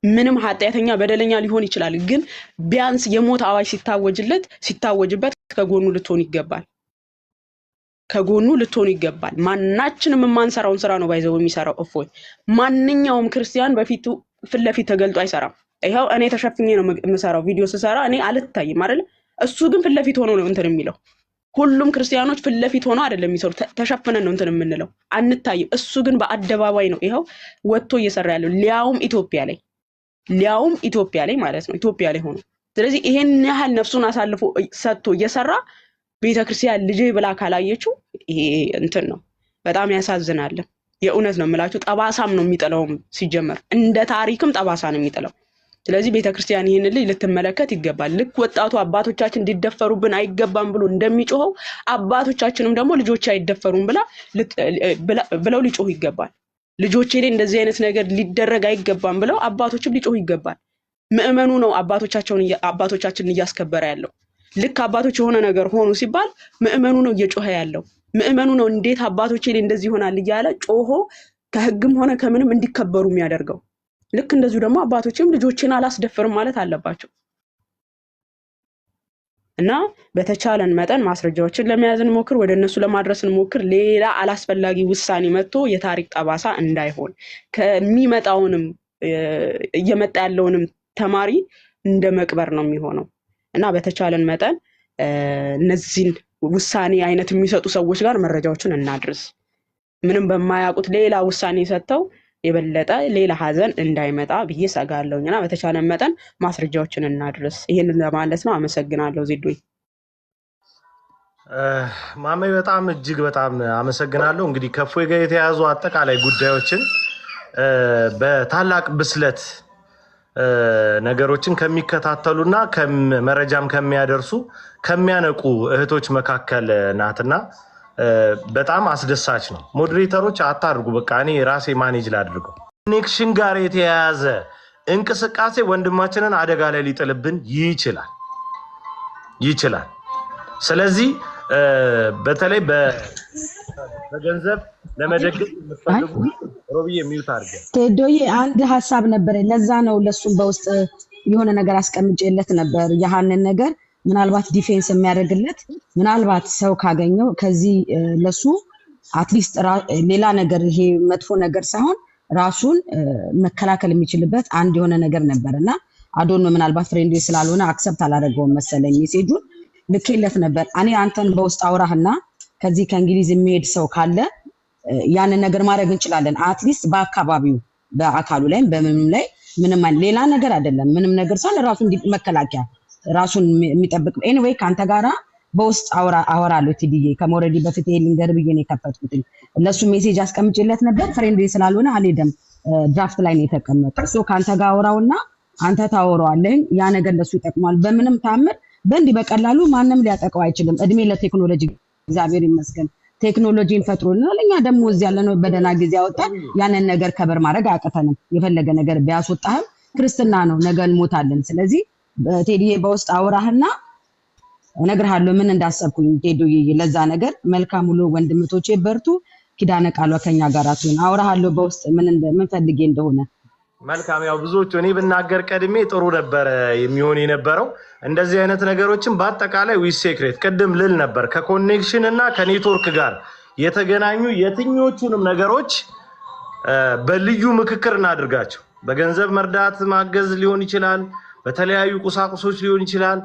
ምንም ኃጢአተኛ በደለኛ ሊሆን ይችላል፣ ግን ቢያንስ የሞት አዋጅ ሲታወጅበት ከጎኑ ልትሆን ይገባል። ከጎኑ ልትሆን ይገባል። ማናችንም የማንሰራውን ስራ ነው ባይዘው የሚሰራው እፎይ። ማንኛውም ክርስቲያን ፊት ለፊት ተገልጦ አይሰራም። ይሄው እኔ ተሸፍኜ ነው የምሰራው። ቪዲዮ ስሰራ እኔ አልታይም አይደል? እሱ ግን ፊት ለፊት ሆኖ ነው እንትን የሚለው። ሁሉም ክርስቲያኖች ፊት ለፊት ሆኖ አይደለም የሚሰሩት፣ ተሸፍነን ነው እንትን የምንለው፣ አንታይም። እሱ ግን በአደባባይ ነው ይሄው ወጥቶ እየሰራ ያለው፣ ሊያውም ኢትዮጵያ ላይ ማለት ነው፣ ኢትዮጵያ ላይ ሆኖ። ስለዚህ ይሄን ያህል ነፍሱን አሳልፎ ሰጥቶ እየሰራ ቤተክርስቲያን ልጄ ብላ ካላየችው ይሄ እንትን ነው፣ በጣም ያሳዝናል። የእውነት ነው የምላችሁ። ጠባሳም ነው የሚጥለውም፣ ሲጀመር እንደ ታሪክም ጠባሳ ነው የሚጥለው። ስለዚህ ቤተክርስቲያን ይህን ልጅ ልትመለከት ይገባል። ልክ ወጣቱ አባቶቻችን እንዲደፈሩብን አይገባም ብሎ እንደሚጮኸው አባቶቻችንም ደግሞ ልጆች አይደፈሩም ብለው ሊጮሁ ይገባል። ልጆቼ ላይ እንደዚህ አይነት ነገር ሊደረግ አይገባም ብለው አባቶችም ሊጮሁ ይገባል። ምእመኑ ነው አባቶቻችንን እያስከበረ ያለው። ልክ አባቶች የሆነ ነገር ሆኑ ሲባል ምእመኑ ነው እየጮኸ ያለው። ምእመኑ ነው እንዴት አባቶቼ ላይ እንደዚህ ይሆናል እያለ ጮሆ ከህግም ሆነ ከምንም እንዲከበሩ የሚያደርገው። ልክ እንደዚሁ ደግሞ አባቶችም ልጆችን አላስደፍርም ማለት አለባቸው። እና በተቻለን መጠን ማስረጃዎችን ለመያዝ እንሞክር፣ ወደ እነሱ ለማድረስ እንሞክር። ሌላ አላስፈላጊ ውሳኔ መጥቶ የታሪክ ጠባሳ እንዳይሆን ከሚመጣውንም እየመጣ ያለውንም ተማሪ እንደ መቅበር ነው የሚሆነው። እና በተቻለን መጠን እነዚህን ውሳኔ አይነት የሚሰጡ ሰዎች ጋር መረጃዎችን እናድርስ። ምንም በማያውቁት ሌላ ውሳኔ ሰጥተው የበለጠ ሌላ ሀዘን እንዳይመጣ ብዬ ሰጋለሁኝና በተቻለን መጠን ማስረጃዎችን እናድርስ። ይሄንን ለማለት ነው። አመሰግናለሁ። ዜዶይ ማሜ በጣም እጅግ በጣም አመሰግናለሁ። እንግዲህ ከእፎይ ጋር የተያዙ አጠቃላይ ጉዳዮችን በታላቅ ብስለት ነገሮችን ከሚከታተሉና መረጃም ከሚያደርሱ ከሚያነቁ እህቶች መካከል ናትና በጣም አስደሳች ነው። ሞዴሬተሮች አታድርጉ፣ በቃ እኔ ራሴ ማኔጅ ላድርገው። ኮኔክሽን ጋር የተያያዘ እንቅስቃሴ ወንድማችንን አደጋ ላይ ሊጥልብን ይችላል። ስለዚህ በተለይ በገንዘብ ለመደገፍ የምትፈልጉ ሮብዬ የሚዩት አድርገ ቴዶዬ አንድ ሀሳብ ነበር። ለዛ ነው ለሱም በውስጥ የሆነ ነገር አስቀምጬለት ነበር። ያሃንን ነገር ምናልባት ዲፌንስ የሚያደርግለት ምናልባት ሰው ካገኘው ከዚህ ለሱ አትሊስት ሌላ ነገር ይሄ መጥፎ ነገር ሳይሆን ራሱን መከላከል የሚችልበት አንድ የሆነ ነገር ነበርና አዶን ምናልባት ፍሬንድ ስላልሆነ አክሰፕት አላደረገውም መሰለኝ። ሜሴጁን ልኬለት ነበር። እኔ አንተን በውስጥ አውራህና ከዚህ ከእንግሊዝ የሚሄድ ሰው ካለ ያንን ነገር ማድረግ እንችላለን። አትሊስት በአካባቢው በአካሉ ላይ በምንም ላይ ምንም ሌላ ነገር አይደለም። ምንም ነገር ሳይሆን ራሱን መከላከያ ራሱን የሚጠብቅ ኤኒዌይ ካንተ ጋራ በውስጥ አወራለሁ። ቲዲዬ ከመውረዲ በፊት ልንገር ብዬ ነው የከፈትኩት። ለሱ ሜሴጅ አስቀምጬለት ነበር። ፍሬንድ ስላልሆነ አልሄደም፣ ድራፍት ላይ ነው የተቀመጠው። ሶ ካንተ ጋር አወራውና አንተ ታወራዋለህ። ያ ነገር ለሱ ይጠቅማል። በምንም ታምር በእንዲህ በቀላሉ ማንም ሊያጠቀው አይችልም። እድሜ ለቴክኖሎጂ፣ እግዚአብሔር ይመስገን ቴክኖሎጂን ፈጥሮልናል። እኛ ደግሞ እዚህ ያለነው በደህና ጊዜ አወጣን። ያንን ነገር ከበር ማድረግ አያቅተንም። የፈለገ ነገር ቢያስወጣህም ክርስትና ነው፣ ነገ እንሞታለን። ስለዚህ ቴዲዬ በውስጥ አውራህና እነግርሃለሁ ምን እንዳሰብኩኝ። ቴዲዬ ለዛ ነገር መልካም ሁሉ ወንድምቶቼ በርቱ። ኪዳነ ቃሏ ከኛ ጋር አትሁን። አውራሃለሁ በውስጥ ምን ፈልጌ እንደሆነ። መልካም። ያው ብዙዎቹ እኔ ብናገር ቀድሜ ጥሩ ነበር የሚሆን የነበረው። እንደዚህ አይነት ነገሮችን በአጠቃላይ ዊዝ ሴክሬት ቅድም ልል ነበር ከኮኔክሽን እና ከኔትወርክ ጋር የተገናኙ የትኞቹንም ነገሮች በልዩ ምክክር እናድርጋቸው። በገንዘብ መርዳት ማገዝ ሊሆን ይችላል፣ በተለያዩ ቁሳቁሶች ሊሆን ይችላል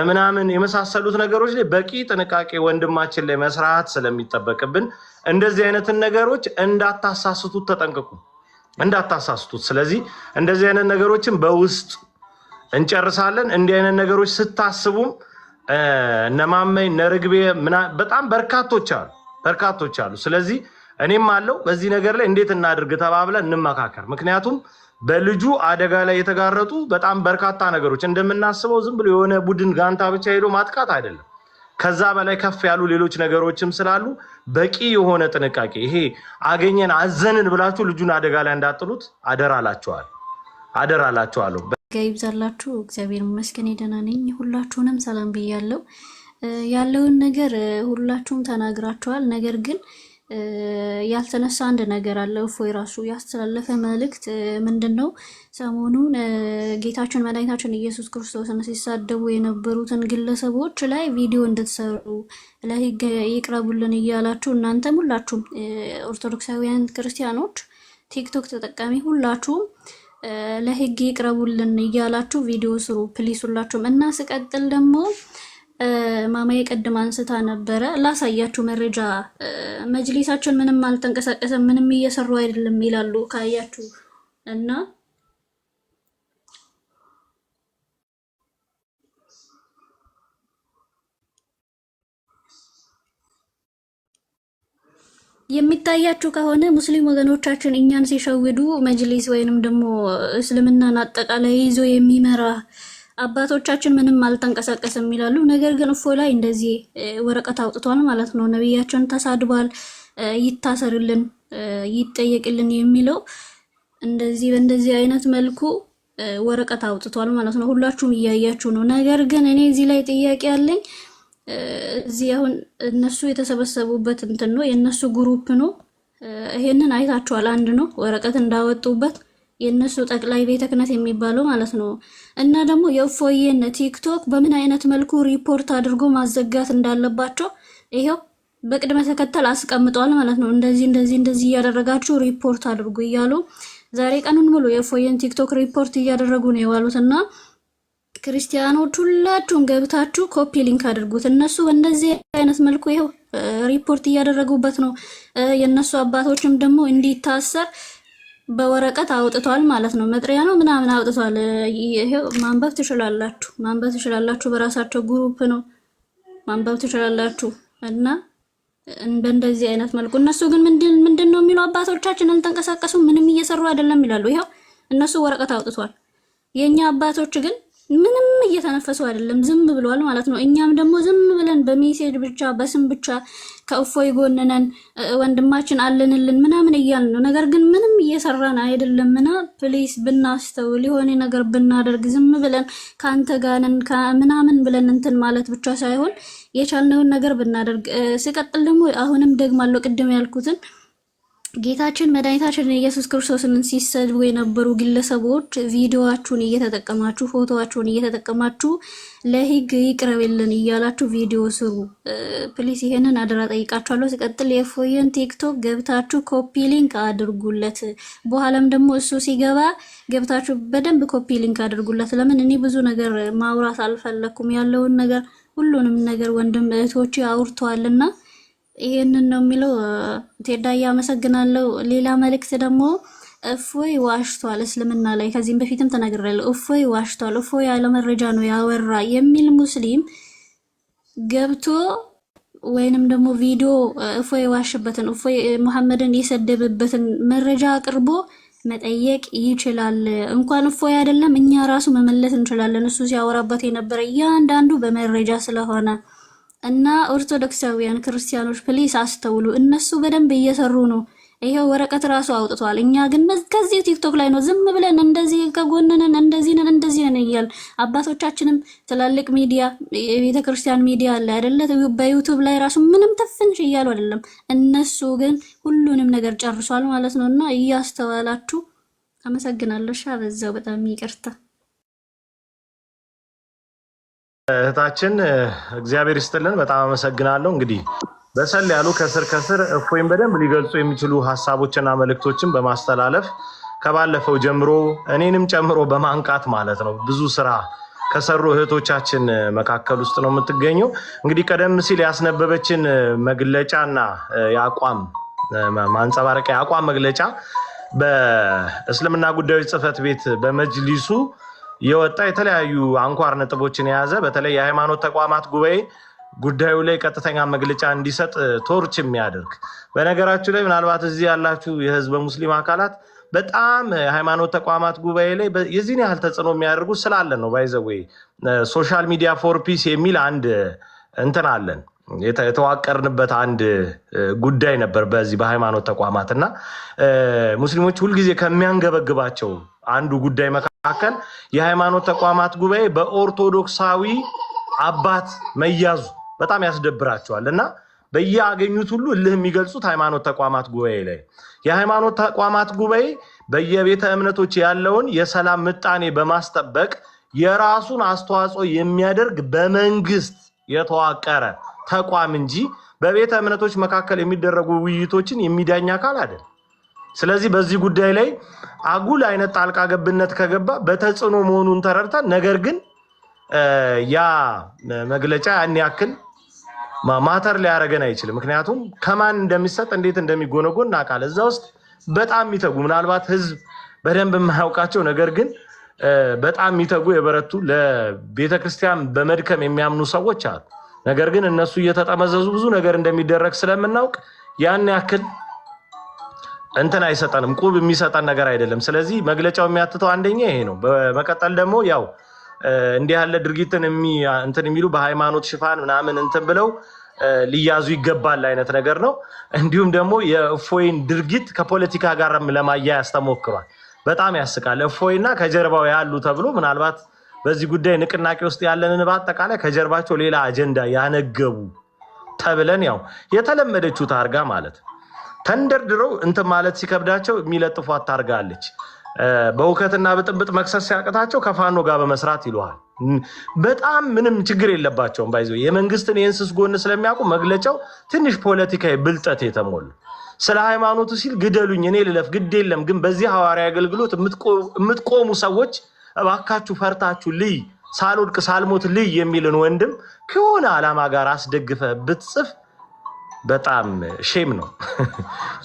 ምናምን የመሳሰሉት ነገሮች ላይ በቂ ጥንቃቄ ወንድማችን ላይ መስራት ስለሚጠበቅብን እንደዚህ አይነትን ነገሮች እንዳታሳስቱት ተጠንቀቁ፣ እንዳታሳስቱት። ስለዚህ እንደዚህ አይነት ነገሮችን በውስጥ እንጨርሳለን። እንዲህ አይነት ነገሮች ስታስቡም እነማመይ ነርግቤ በጣም በርካቶች አሉ። ስለዚህ እኔም አለው በዚህ ነገር ላይ እንዴት እናድርግ ተባብለን እንመካከር። ምክንያቱም በልጁ አደጋ ላይ የተጋረጡ በጣም በርካታ ነገሮች እንደምናስበው ዝም ብሎ የሆነ ቡድን ጋንታ ብቻ ሄዶ ማጥቃት አይደለም። ከዛ በላይ ከፍ ያሉ ሌሎች ነገሮችም ስላሉ በቂ የሆነ ጥንቃቄ ይሄ አገኘን አዘንን ብላችሁ ልጁን አደጋ ላይ እንዳጥሉት አደራላችኋለሁ። ይብዛላችሁ። እግዚአብሔር ይመስገን ደህና ነኝ። ሁላችሁንም ሰላም ብያለሁ። ያለውን ነገር ሁላችሁም ተናግራችኋል። ነገር ግን ያልተነሳ አንድ ነገር አለ። እፎይ ራሱ ያስተላለፈ መልእክት ምንድነው? ሰሞኑን ጌታችን መድኃኒታችን ኢየሱስ ክርስቶስን ሲሳደቡ የነበሩትን ግለሰቦች ላይ ቪዲዮ እንድትሰሩ ለህግ ይቅረቡልን እያላችሁ እናንተም ሁላችሁም ኦርቶዶክሳውያን ክርስቲያኖች ቲክቶክ ተጠቃሚ ሁላችሁም ለህግ ይቅረቡልን እያላችሁ ቪዲዮ ስሩ ፕሊስ ሁላችሁም። እና ስቀጥል ደግሞ ማማዬ ቀድማ አንስታ ነበረ ላሳያችሁ መረጃ መጅሊሳችን ምንም አልተንቀሳቀሰም ምንም እየሰሩ አይደለም ይላሉ ካያችሁ እና የሚታያችሁ ከሆነ ሙስሊም ወገኖቻችን እኛን ሲሸውዱ መጅሊስ ወይንም ደግሞ እስልምናን አጠቃላይ ይዞ የሚመራ አባቶቻችን ምንም አልተንቀሳቀሰም ይላሉ። ነገር ግን እፎይ ላይ እንደዚህ ወረቀት አውጥቷል ማለት ነው። ነብያችን ተሳድቧል፣ ይታሰርልን፣ ይጠየቅልን የሚለው እንደዚህ በእንደዚህ አይነት መልኩ ወረቀት አውጥቷል ማለት ነው። ሁላችሁም እያያችሁ ነው። ነገር ግን እኔ እዚህ ላይ ጥያቄ አለኝ። እዚህ አሁን እነሱ የተሰበሰቡበት እንትን ነው የነሱ ግሩፕ ነው። ይሄንን አይታችኋል። አንድ ነው ወረቀት እንዳወጡበት የነሱ ጠቅላይ ቤተ ክህነት የሚባለው ማለት ነው። እና ደግሞ የእፎይን ቲክቶክ በምን አይነት መልኩ ሪፖርት አድርጎ ማዘጋት እንዳለባቸው ይሄው በቅድመ ተከተል አስቀምጧል ማለት ነው። እንደዚህ እያደረጋችሁ ሪፖርት አድርጉ እያሉ ዛሬ ቀኑን ሙሉ የእፎይን ቲክቶክ ሪፖርት እያደረጉ ነው የዋሉትና ክርስቲያኖች ሁላችሁም ገብታችሁ ኮፒ ሊንክ አድርጉት። እነሱ በእንደዚህ አይነት መልኩ ይሄው ሪፖርት እያደረጉበት ነው። የነሱ አባቶችም ደግሞ እንዲታሰር በወረቀት አውጥቷል ማለት ነው። መጥሪያ ነው ምናምን አውጥቷል። ይሄው ማንበብ ትችላላችሁ። በራሳቸው ግሩፕ ነው ማንበብ ትችላላችሁ። እና በእንደዚህ አይነት መልኩ እነሱ ግን ምንድነው የሚለው አባቶቻችን አልተንቀሳቀሱም ምንም እየሰሩ አይደለም ይላሉ። ይሄው እነሱ ወረቀት አውጥቷል። የኛ አባቶች ግን ምንም እየተነፈሱ አይደለም ዝም ብለዋል ማለት ነው። እኛም ደግሞ ዝም ብለን በሜሴጅ ብቻ በስም ብቻ ከእፎይ ጎን ነን ወንድማችን አለንልን ምናምን እያልን ነው። ነገር ግን ምንም እየሰራን አይደለምና ፕሊስ ብናስተውል የሆነ ነገር ብናደርግ ዝም ብለን ካንተ ጋር ነን ምናምን ብለን እንትን ማለት ብቻ ሳይሆን የቻልነውን ነገር ብናደርግ። ሲቀጥል ደግሞ አሁንም ደግማለሁ ቅድም ያልኩትን ጌታችን መድኃኒታችን ኢየሱስ ክርስቶስን ሲሰድቡ የነበሩ ግለሰቦች ቪዲዮአችሁን እየተጠቀማችሁ ፎቶአችሁን እየተጠቀማችሁ ለህግ ይቅረብልን እያላችሁ ቪዲዮ ስሩ ፕሊስ። ይሄንን አደራ ጠይቃችኋለሁ። ሲቀጥል የእፎይን ቲክቶክ ገብታችሁ ኮፒ ሊንክ አድርጉለት። በኋላም ደግሞ እሱ ሲገባ ገብታችሁ በደንብ ኮፒ ሊንክ አድርጉለት። ለምን እኔ ብዙ ነገር ማውራት አልፈለኩም። ያለውን ነገር ሁሉንም ነገር ወንድም እህቶቼ አውርተዋልና ይሄንን ነው የሚለው። ቴዳዬ አመሰግናለሁ። ሌላ መልእክት ደግሞ እፎይ ዋሽቷል እስልምና ላይ ከዚህም በፊትም ተናግሬያለሁ። እፎይ ዋሽቷል፣ እፎይ ያለ መረጃ ነው ያወራ የሚል ሙስሊም ገብቶ ወይንም ደግሞ ቪዲዮ እፎይ ዋሽበትን እፎይ መሐመድን የሰደበበትን መረጃ አቅርቦ መጠየቅ ይችላል። እንኳን እፎይ አይደለም እኛ ራሱ መመለስ እንችላለን። እሱ ሲያወራበት የነበረ እያንዳንዱ በመረጃ ስለሆነ እና ኦርቶዶክሳውያን ክርስቲያኖች ፕሊስ አስተውሉ። እነሱ በደንብ እየሰሩ ነው። ይሄው ወረቀት ራሱ አውጥቷል። እኛ ግን ከዚህ ቲክቶክ ላይ ነው ዝም ብለን እንደዚህ ከጎንነን እንደዚህ ነን እያል አባቶቻችንም ትላልቅ ሚዲያ የቤተ ክርስቲያን ሚዲያ አለ አይደለ? በዩቲዩብ ላይ ራሱ ምንም ተፍንሽ እያሉ አይደለም። እነሱ ግን ሁሉንም ነገር ጨርሷል ማለት ነው። እና እያስተዋላችሁ አመሰግናለሁ። በዛው በጣም ይቅርታ እህታችን እግዚአብሔር ይስጥልን። በጣም አመሰግናለሁ። እንግዲህ በሰል ያሉ ከስር እፎይን በደንብ ሊገልጹ የሚችሉ ሀሳቦችና መልእክቶችን በማስተላለፍ ከባለፈው ጀምሮ እኔንም ጨምሮ በማንቃት ማለት ነው ብዙ ስራ ከሰሩ እህቶቻችን መካከል ውስጥ ነው የምትገኘው። እንግዲህ ቀደም ሲል ያስነበበችን መግለጫና የአቋም ማንጸባረቂያ የአቋም መግለጫ በእስልምና ጉዳዮች ጽሕፈት ቤት በመጅሊሱ የወጣ የተለያዩ አንኳር ነጥቦችን የያዘ በተለይ የሃይማኖት ተቋማት ጉባኤ ጉዳዩ ላይ ቀጥተኛ መግለጫ እንዲሰጥ ቶርች የሚያደርግ በነገራችሁ ላይ ምናልባት እዚህ ያላችሁ የህዝበ ሙስሊም አካላት በጣም የሃይማኖት ተቋማት ጉባኤ ላይ የዚህን ያህል ተጽዕኖ የሚያደርጉ ስላለን ነው። ባይዘዌ ሶሻል ሚዲያ ፎር ፒስ የሚል አንድ እንትን አለን የተዋቀርንበት አንድ ጉዳይ ነበር በዚህ በሃይማኖት ተቋማት እና ሙስሊሞች ሁልጊዜ ከሚያንገበግባቸው አንዱ ጉዳይ መካከል የሃይማኖት ተቋማት ጉባኤ በኦርቶዶክሳዊ አባት መያዙ በጣም ያስደብራቸዋል እና በየአገኙት ሁሉ እልህ የሚገልጹት ሃይማኖት ተቋማት ጉባኤ ላይ የሃይማኖት ተቋማት ጉባኤ በየቤተ እምነቶች ያለውን የሰላም ምጣኔ በማስጠበቅ የራሱን አስተዋጽኦ የሚያደርግ በመንግስት የተዋቀረ ተቋም እንጂ በቤተ እምነቶች መካከል የሚደረጉ ውይይቶችን የሚዳኝ አካል አይደለም። ስለዚህ በዚህ ጉዳይ ላይ አጉል አይነት ጣልቃ ገብነት ከገባ በተጽዕኖ መሆኑን ተረድተን ነገር ግን ያ መግለጫ ያን ያክል ማተር ሊያረገን አይችልም። ምክንያቱም ከማን እንደሚሰጥ እንዴት እንደሚጎነጎን እናውቃለን። እዛ ውስጥ በጣም የሚተጉ ምናልባት ህዝብ በደንብ የማያውቃቸው ነገር ግን በጣም የሚተጉ የበረቱ ለቤተክርስቲያን በመድከም የሚያምኑ ሰዎች አሉ። ነገር ግን እነሱ እየተጠመዘዙ ብዙ ነገር እንደሚደረግ ስለምናውቅ ያን ያክል እንትን አይሰጠንም፣ ቁብ የሚሰጠን ነገር አይደለም። ስለዚህ መግለጫው የሚያትተው አንደኛ ይሄ ነው። በመቀጠል ደግሞ ያው እንዲህ ያለ ድርጊትን እንትን የሚሉ በሃይማኖት ሽፋን ምናምን እንትን ብለው ሊያዙ ይገባል አይነት ነገር ነው። እንዲሁም ደግሞ የእፎይን ድርጊት ከፖለቲካ ጋር ለማያያዝ ተሞክሯል። በጣም ያስቃል። እፎይና ከጀርባው ያሉ ተብሎ ምናልባት በዚህ ጉዳይ ንቅናቄ ውስጥ ያለንን በአጠቃላይ ከጀርባቸው ሌላ አጀንዳ ያነገቡ ተብለን ያው የተለመደችው ታርጋ ማለት ተንደርድረው እንትን ማለት ሲከብዳቸው የሚለጥፏት ታርጋ አለች። በውከትና ብጥብጥ መክሰስ ሲያቅታቸው ከፋኖ ጋር በመስራት ይሉሃል። በጣም ምንም ችግር የለባቸውም። ባይዘው የመንግስትን የእንስስ ጎን ስለሚያውቁ መግለጫው ትንሽ ፖለቲካዊ ብልጠት የተሞሉ ስለ ሃይማኖቱ ሲል ግደሉኝ እኔ ልለፍ ግድ የለም ግን በዚህ ሐዋርያዊ አገልግሎት የምትቆሙ ሰዎች እባካችሁ ፈርታችሁ ልይ ሳልወድቅ ሳልሞት ልይ የሚልን ወንድም ከሆነ ዓላማ ጋር አስደግፈ ብትጽፍ በጣም ሼም ነው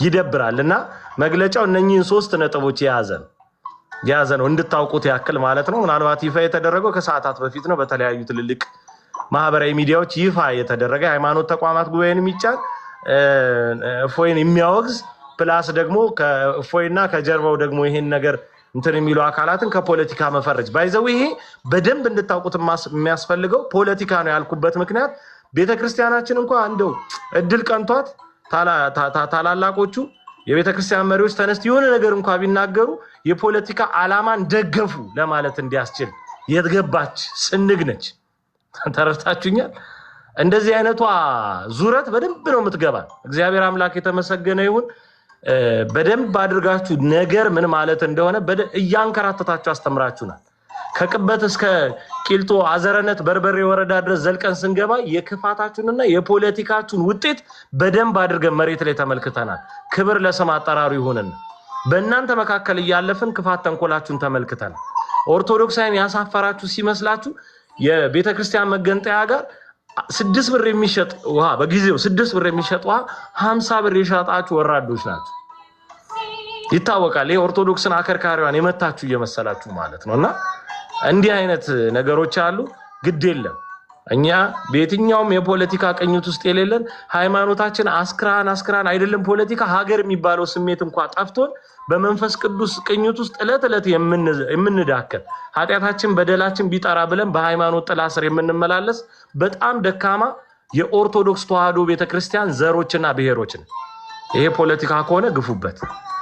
ይደብራል። እና መግለጫው እነኚህን 3 ነጥቦች የያዘ ነው እንድታውቁት ያክል ማለት ነው። ምናልባት ይፋ የተደረገው ከሰዓታት በፊት ነው። በተለያዩ ትልልቅ ማህበራዊ ሚዲያዎች ይፋ የተደረገ ሃይማኖት ተቋማት ጉባኤን የሚጫን እፎይን የሚያወግዝ ፕላስ ደግሞ ከእፎይና ከጀርባው ደግሞ ይሄን ነገር እንትን የሚሉ አካላትን ከፖለቲካ መፈረጅ ባይዘው ይሄ በደንብ እንድታውቁት የሚያስፈልገው ፖለቲካ ነው ያልኩበት ምክንያት ቤተክርስቲያናችን እንኳን እንደው እድል ቀንቷት ታላላቆቹ የቤተክርስቲያን መሪዎች ተነስት የሆነ ነገር እንኳን ቢናገሩ የፖለቲካ ዓላማን ደገፉ ለማለት እንዲያስችል የተገባች ስንግ ነች። ተረድታችሁኛል? እንደዚህ አይነቷ ዙረት በደንብ ነው የምትገባ። እግዚአብሔር አምላክ የተመሰገነ ይሁን። በደንብ አድርጋችሁ ነገር ምን ማለት እንደሆነ እያንከራተታችሁ አስተምራችሁናል። ከቅበት እስከ ቂልጦ አዘረነት በርበሬ ወረዳ ድረስ ዘልቀን ስንገባ የክፋታችሁንና የፖለቲካችሁን ውጤት በደንብ አድርገን መሬት ላይ ተመልክተናል። ክብር ለስም አጠራሩ ይሁንና በእናንተ መካከል እያለፍን ክፋት ተንኮላችሁን ተመልክተናል። ኦርቶዶክሳውያን ያሳፈራችሁ ሲመስላችሁ የቤተክርስቲያን መገንጠያ ጋር 6 ብር የሚሸጥ ውሃ በጊዜው 6 ብር የሚሸጥ ውሃ 50 ብር የሸጣችሁ ወራዶች ናችሁ። ይታወቃል። የኦርቶዶክስን አከርካሪዋን የመታችሁ እየመሰላችሁ ማለት ነውና እንዲህ አይነት ነገሮች አሉ። ግድ የለም እኛ በየትኛውም የፖለቲካ ቅኝት ውስጥ የሌለን ሃይማኖታችን አስክራን አይደለም ፖለቲካ ሀገር የሚባለው ስሜት እንኳን ጠፍቶን በመንፈስ ቅዱስ ቅኝት ውስጥ ዕለት የምንዳከር ኃጢአታችን በደላችን ቢጠራ ብለን በሃይማኖት ጥላ ስር የምንመላለስ በጣም ደካማ የኦርቶዶክስ ተዋህዶ ቤተክርስቲያን ዘሮችና ብሔሮች ነን። ይሄ ፖለቲካ ከሆነ ግፉበት።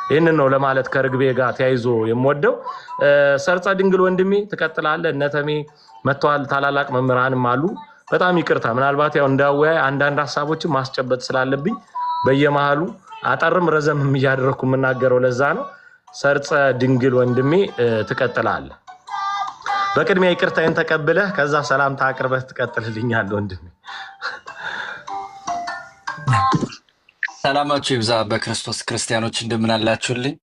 ይህንን ነው ለማለት ከርግቤ ጋር ተያይዞ የምወደው። ሰርጸ ድንግል ወንድሜ ትቀጥላለህ። እነተሜ መጥተዋል። ታላላቅ መምህራንም አሉ። በጣም ይቅርታ ምናልባት ያው እንዳወያይ አንዳንድ ሀሳቦችን ማስጨበጥ ስላለብኝ በየመሃሉ አጠርም ረዘምም እያደረኩ የምናገረው ለዛ ነው። ሰርጸ ድንግል ወንድሜ ትቀጥላለህ። በቅድሚያ ይቅርታዬን ተቀብለህ ከዛ ሰላምታ አቅርበህ ትቀጥልልኛለህ ወንድሜ። ሰላማችሁ ይብዛ በክርስቶስ ክርስቲያኖች እንደምን አላችሁልኝ?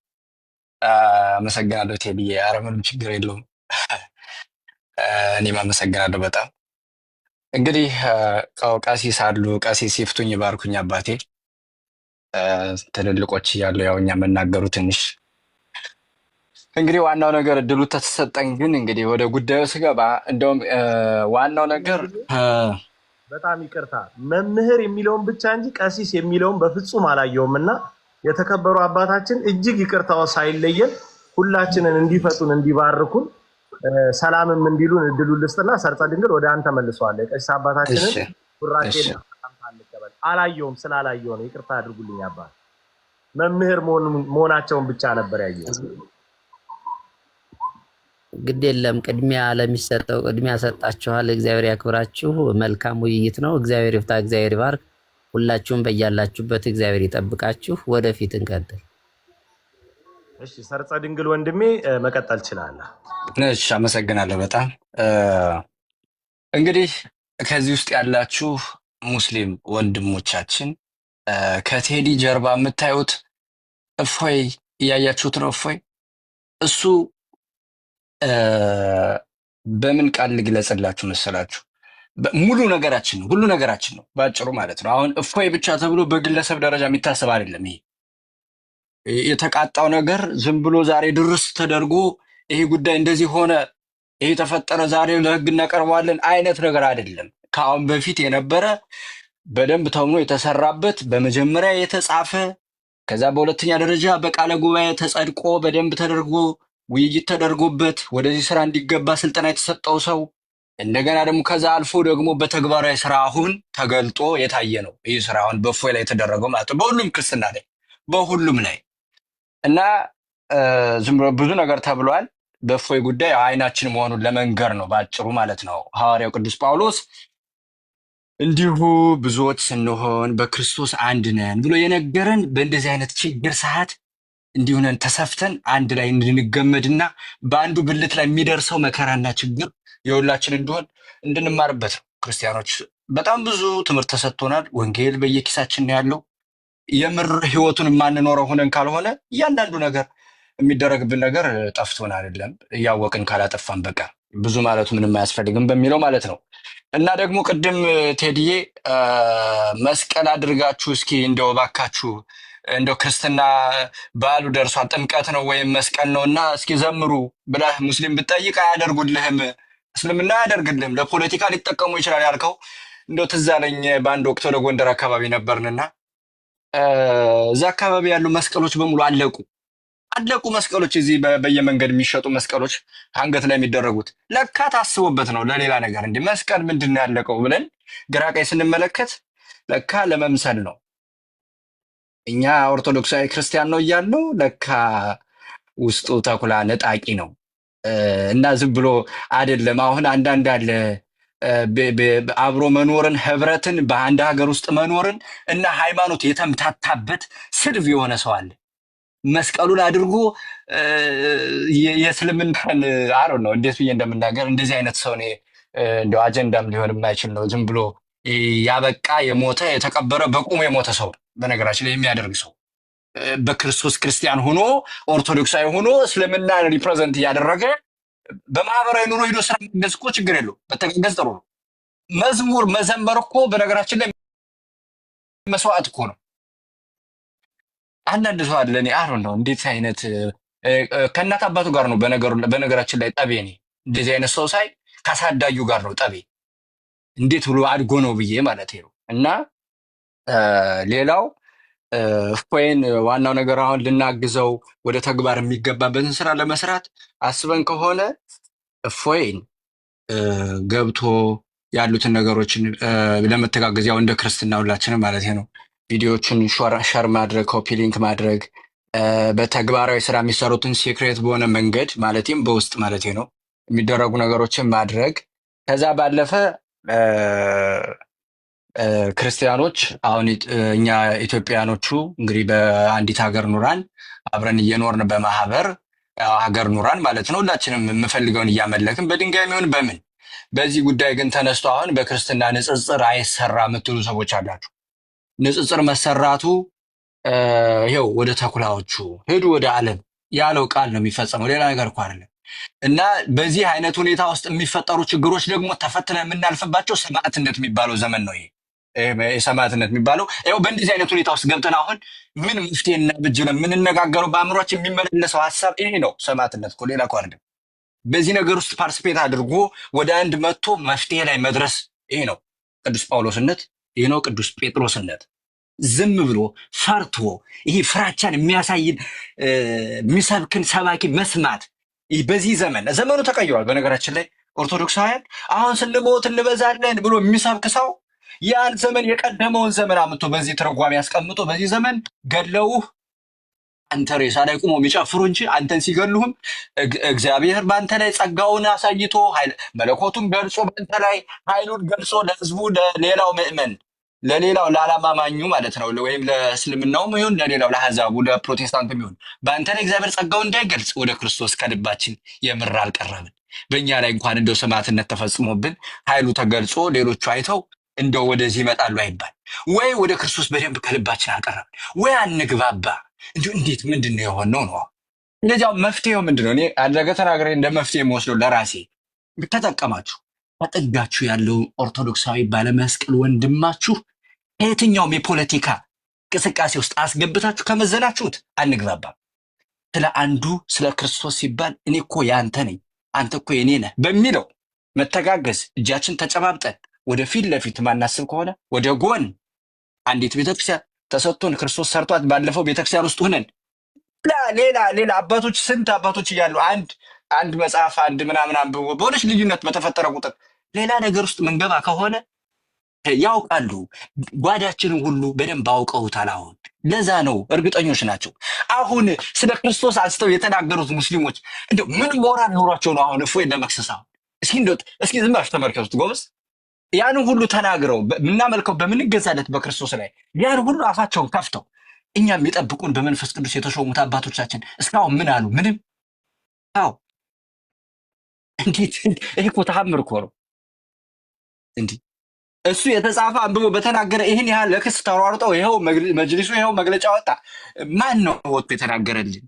አመሰግናለሁ ቴብዬ። ኧረ ምንም ችግር የለውም። እኔም አመሰግናለሁ በጣም። እንግዲህ ቀሲስ አሉ ቀሲስ ይፍቱኝ ይባርኩኝ አባቴ። ትልልቆች እያሉ ያው እኛ መናገሩ ትንሽ እንግዲህ ዋናው ነገር እድሉ ተሰጠኝ። ግን እንግዲህ ወደ ጉዳዩ ስገባ እንደውም ዋናው ነገር በጣም ይቅርታ መምህር የሚለውን ብቻ እንጂ ቀሲስ የሚለውን በፍጹም አላየውም እና የተከበሩ አባታችን እጅግ ይቅርታው ሳይለየን ሁላችንን እንዲፈቱን እንዲባርኩን ሰላምም እንዲሉን እድሉን ልስጥና ሰርጸ ድንግል ወደ አንተ መልሰዋለሁ። ቀሲስ አባታችንን ቡራኬን አንተቀበል። አላየውም ስላላየው ነው ይቅርታ አድርጉልኝ አባት። መምህር መሆናቸውን ብቻ ነበር ያየው። ግድ የለም ቅድሚያ ለሚሰጠው ቅድሚያ ሰጣችኋል። እግዚአብሔር ያክብራችሁ። መልካም ውይይት ነው። እግዚአብሔር ይፍታ፣ እግዚአብሔር ይባርክ። ሁላችሁም በያላችሁበት እግዚአብሔር ይጠብቃችሁ። ወደፊት እንቀጥል። እሺ ሰርጸ ድንግል ወንድሜ መቀጠል ትችላለህ። እሺ አመሰግናለሁ በጣም እንግዲህ ከዚህ ውስጥ ያላችሁ ሙስሊም ወንድሞቻችን ከቴዲ ጀርባ የምታዩት እፎይ እያያችሁት ነው። እፎይ እሱ በምን ቃል ልግለጽላችሁ መሰላችሁ? ሙሉ ነገራችን ነው፣ ሁሉ ነገራችን ነው ባጭሩ ማለት ነው። አሁን እፎይ ብቻ ተብሎ በግለሰብ ደረጃ የሚታሰብ አይደለም። ይሄ የተቃጣው ነገር ዝም ብሎ ዛሬ ድርስ ተደርጎ ይሄ ጉዳይ እንደዚህ ሆነ፣ ይሄ ተፈጠረ፣ ዛሬ ለህግ እናቀርበዋለን አይነት ነገር አይደለም። ከአሁን በፊት የነበረ በደንብ ተምኖ የተሰራበት በመጀመሪያ የተጻፈ ከዛ በሁለተኛ ደረጃ በቃለ ጉባኤ ተጸድቆ በደንብ ተደርጎ ውይይት ተደርጎበት ወደዚህ ስራ እንዲገባ ስልጠና የተሰጠው ሰው እንደገና ደግሞ ከዛ አልፎ ደግሞ በተግባራዊ ስራ አሁን ተገልጦ የታየ ነው። ይህ ስራ አሁን በእፎይ ላይ የተደረገው ማለት ነው። በሁሉም ክርስትና ላይ በሁሉም ላይ እና ዝም ብሎ ብዙ ነገር ተብሏል። በእፎይ ጉዳይ አይናችን መሆኑን ለመንገር ነው ባጭሩ ማለት ነው። ሐዋርያው ቅዱስ ጳውሎስ እንዲሁ ብዙዎች ስንሆን በክርስቶስ አንድ ነን ብሎ የነገረን በእንደዚህ አይነት ችግር ሰዓት እንዲሁነን ተሰፍተን አንድ ላይ እንድንገመድና በአንዱ ብልት ላይ የሚደርሰው መከራና ችግር የሁላችን እንዲሆን እንድንማርበት ነው። ክርስቲያኖች በጣም ብዙ ትምህርት ተሰጥቶናል። ወንጌል በየኪሳችን ነው ያለው። የምር ህይወቱን የማንኖረው ሆነን ካልሆነ እያንዳንዱ ነገር የሚደረግብን ነገር ጠፍቶን አይደለም፣ እያወቅን ካላጠፋን በቀር ብዙ ማለቱ ምንም አያስፈልግም በሚለው ማለት ነው። እና ደግሞ ቅድም ቴዲዬ መስቀል አድርጋችሁ እስኪ እንደው እባካችሁ እንደው ክርስትና በዓሉ ደርሷል፣ ጥምቀት ነው ወይም መስቀል ነው እና እስኪ ዘምሩ ብለህ ሙስሊም ብትጠይቅ አያደርጉልህም፣ እስልምና አያደርግልህም፣ ለፖለቲካ ሊጠቀሙ ይችላል ያልከው እንደው ትዝ አለኝ። በአንድ ወቅት ወደ ጎንደር አካባቢ ነበርንና እዛ አካባቢ ያሉ መስቀሎች በሙሉ አለቁ መስቀሎች፣ እዚህ በየመንገድ የሚሸጡ መስቀሎች አንገት ላይ የሚደረጉት ለካ ታስቦበት ነው ለሌላ ነገር። እንዲህ መስቀል ምንድን ነው ያለቀው ብለን ግራ ቀኝ ስንመለከት ለካ ለመምሰል ነው። እኛ ኦርቶዶክሳዊ ክርስቲያን ነው እያልነው ለካ ውስጡ ተኩላ ነጣቂ ነው እና ዝም ብሎ አይደለም። አሁን አንዳንድ አለ አብሮ መኖርን ህብረትን በአንድ ሀገር ውስጥ መኖርን እና ሃይማኖት የተምታታበት ስድብ የሆነ ሰው አለ። መስቀሉን አድርጎ የእስልምናን አሮ ነው እንዴት ብዬ እንደምናገር እንደዚህ አይነት ሰው እኔ እንደው አጀንዳም ሊሆን የማይችል ነው። ዝም ብሎ ያበቃ የሞተ የተቀበረ በቁሙ የሞተ ሰው በነገራችን ላይ የሚያደርግ ሰው በክርስቶስ ክርስቲያን ሆኖ ኦርቶዶክሳዊ ሆኖ እስልምናን ሪፕሬዘንት እያደረገ በማህበራዊ ኑሮ ሂዶ ስራ ማገዝ እኮ ችግር የለው፣ በተገገዝ ጥሩ ነው። መዝሙር መዘመር እኮ በነገራችን ላይ መስዋዕት እኮ ነው። አንዳንድ ሰው አለ እኔ አሮ ነው እንዴት አይነት ከእናት አባቱ ጋር ነው በነገራችን ላይ ጠቤ። እኔ እንደዚህ አይነት ሰው ሳይ ካሳዳጊው ጋር ነው ጠቤ፣ እንዴት ብሎ አድጎ ነው ብዬ ማለት ነው። እና ሌላው እፎይን ዋናው ነገር አሁን ልናግዘው ወደ ተግባር የሚገባበትን ስራ ለመስራት አስበን ከሆነ እፎይን ገብቶ ያሉትን ነገሮችን ለመተጋገዝ ያው እንደ ክርስትና ሁላችንም ማለት ነው ቪዲዮዎችን ሸር ማድረግ፣ ኮፒ ሊንክ ማድረግ፣ በተግባራዊ ስራ የሚሰሩትን ሴክሬት በሆነ መንገድ ማለትም በውስጥ ማለት ነው የሚደረጉ ነገሮችን ማድረግ። ከዛ ባለፈ ክርስቲያኖች አሁን እኛ ኢትዮጵያኖቹ እንግዲህ በአንዲት ሀገር ኑራን አብረን እየኖርን በማህበር ሀገር ኑራን ማለት ነው ሁላችንም የምፈልገውን እያመለክን በድንጋይ የሚሆን በምን በዚህ ጉዳይ ግን ተነስቶ አሁን በክርስትና ንጽጽር አይሰራ የምትሉ ሰዎች አላችሁ። ንጽጽር መሰራቱ ይሄው ወደ ተኩላዎቹ ሄዱ ወደ ዓለም ያለው ቃል ነው የሚፈጸመው፣ ሌላ ነገር እኮ አይደለም። እና በዚህ አይነት ሁኔታ ውስጥ የሚፈጠሩ ችግሮች ደግሞ ተፈትነን የምናልፍባቸው ሰማዕትነት የሚባለው ዘመን ነው። ይሄ የሰማዕትነት የሚባለው ይኸው በእንደዚህ አይነት ሁኔታ ውስጥ ገብተን አሁን ምን መፍትሄ እናብጅ ነው የምንነጋገረው፣ በአእምሯችን የሚመላለሰው ሀሳብ ይሄ ነው። ሰማዕትነት እኮ ሌላ እኮ አይደለም። በዚህ ነገር ውስጥ ፓርቲስፔት አድርጎ ወደ አንድ መጥቶ መፍትሄ ላይ መድረስ ይሄ ነው ቅዱስ ጳውሎስነት፣ ይሄ ነው ቅዱስ ጴጥሮስነት። ዝም ብሎ ፈርቶ ይሄ ፍራቻን የሚያሳይን የሚሰብክን ሰባኪ መስማት በዚህ ዘመኑ ተቀይሯል። በነገራችን ላይ ኦርቶዶክሳውያን አሁን ስንሞት እንበዛለን ብሎ የሚሰብክ ሰው ያን ዘመን የቀደመውን ዘመን አምጥቶ በዚህ ትርጓሜ ያስቀምጦ በዚህ ዘመን ገለውህ አንተ ሬሳ ላይ ቁሞ የሚጨፍሩ እንጂ አንተን ሲገሉህም እግዚአብሔር በአንተ ላይ ጸጋውን አሳይቶ መለኮቱን ገልጾ በአንተ ላይ ኃይሉን ገልጾ ለህዝቡ ለሌላው ምእመን ለሌላው ላላማማኙ ማለት ነው ወይም ለእስልምናውም ይሁን ለሌላው ለአሕዛቡ ለፕሮቴስታንትም ይሁን በአንተ ላይ እግዚአብሔር ጸጋው እንዳይገልጽ ወደ ክርስቶስ ከልባችን የምር አልቀረብን። በእኛ ላይ እንኳን እንደው ሰማዕትነት ተፈጽሞብን ኃይሉ ተገልጾ ሌሎቹ አይተው እንደው ወደዚህ ይመጣሉ አይባል ወይ ወደ ክርስቶስ በደንብ ከልባችን አልቀረብን ወይ አንግባባ። እንዴት ምንድነው የሆነው ነው? እንደዚያው መፍትሄው ምንድነው? እኔ አደረገ ተናግሬ እንደ መፍትሄ የምወስደው ለራሴ ተጠቀማችሁ አጠጋችሁ ያለው ኦርቶዶክሳዊ ባለመስቀል ወንድማችሁ ከየትኛውም የፖለቲካ እንቅስቃሴ ውስጥ አስገብታችሁ ከመዘናችሁት አንግባባም። ስለ አንዱ ስለ ክርስቶስ ሲባል እኔ እኮ ያንተ ነኝ አንተ እኮ የኔ ነህ በሚለው መተጋገዝ እጃችን ተጨባብጠን ወደፊት ለፊት ማናስብ ከሆነ ወደ ጎን አንዲት ቤተክርስቲያን ተሰጥቶን ክርስቶስ ሰርቷት ባለፈው ቤተክርስቲያን ውስጥ ሆነን ሌላ አባቶች ስንት አባቶች እያሉ አንድ መጽሐፍ አንድ ምናምን አንብቦ በሆነች ልዩነት በተፈጠረ ቁጥር ሌላ ነገር ውስጥ መንገባ ከሆነ ያውቃሉ። ጓዳችንን ሁሉ በደንብ አውቀውታል። አሁን ለዛ ነው እርግጠኞች ናቸው። አሁን ስለ ክርስቶስ አንስተው የተናገሩት ሙስሊሞች እንደው ምን ሞራል ኖሯቸው ነው አሁን እፎይ ለመክሰስ? እስኪ ዝም ብላችሁ ተመልከቱት ጎበዝ። ያንን ሁሉ ተናግረው ምናመልከው በምንገዛለት በክርስቶስ ላይ ያን ሁሉ አፋቸውን ከፍተው እኛም የሚጠብቁን በመንፈስ ቅዱስ የተሾሙት አባቶቻችን እስካሁን ምን አሉ? ምንም። አዎ እንዴት! ይሄ እኮ ተአምር እኮ ነው። እንዲህ እሱ የተጻፈ አንብቦ በተናገረ ይህን ያህል ለክስ ተሯርጠው ይኸው መጅሊሱ ይኸው መግለጫ ወጣ። ማን ነው ወጥቶ የተናገረልን?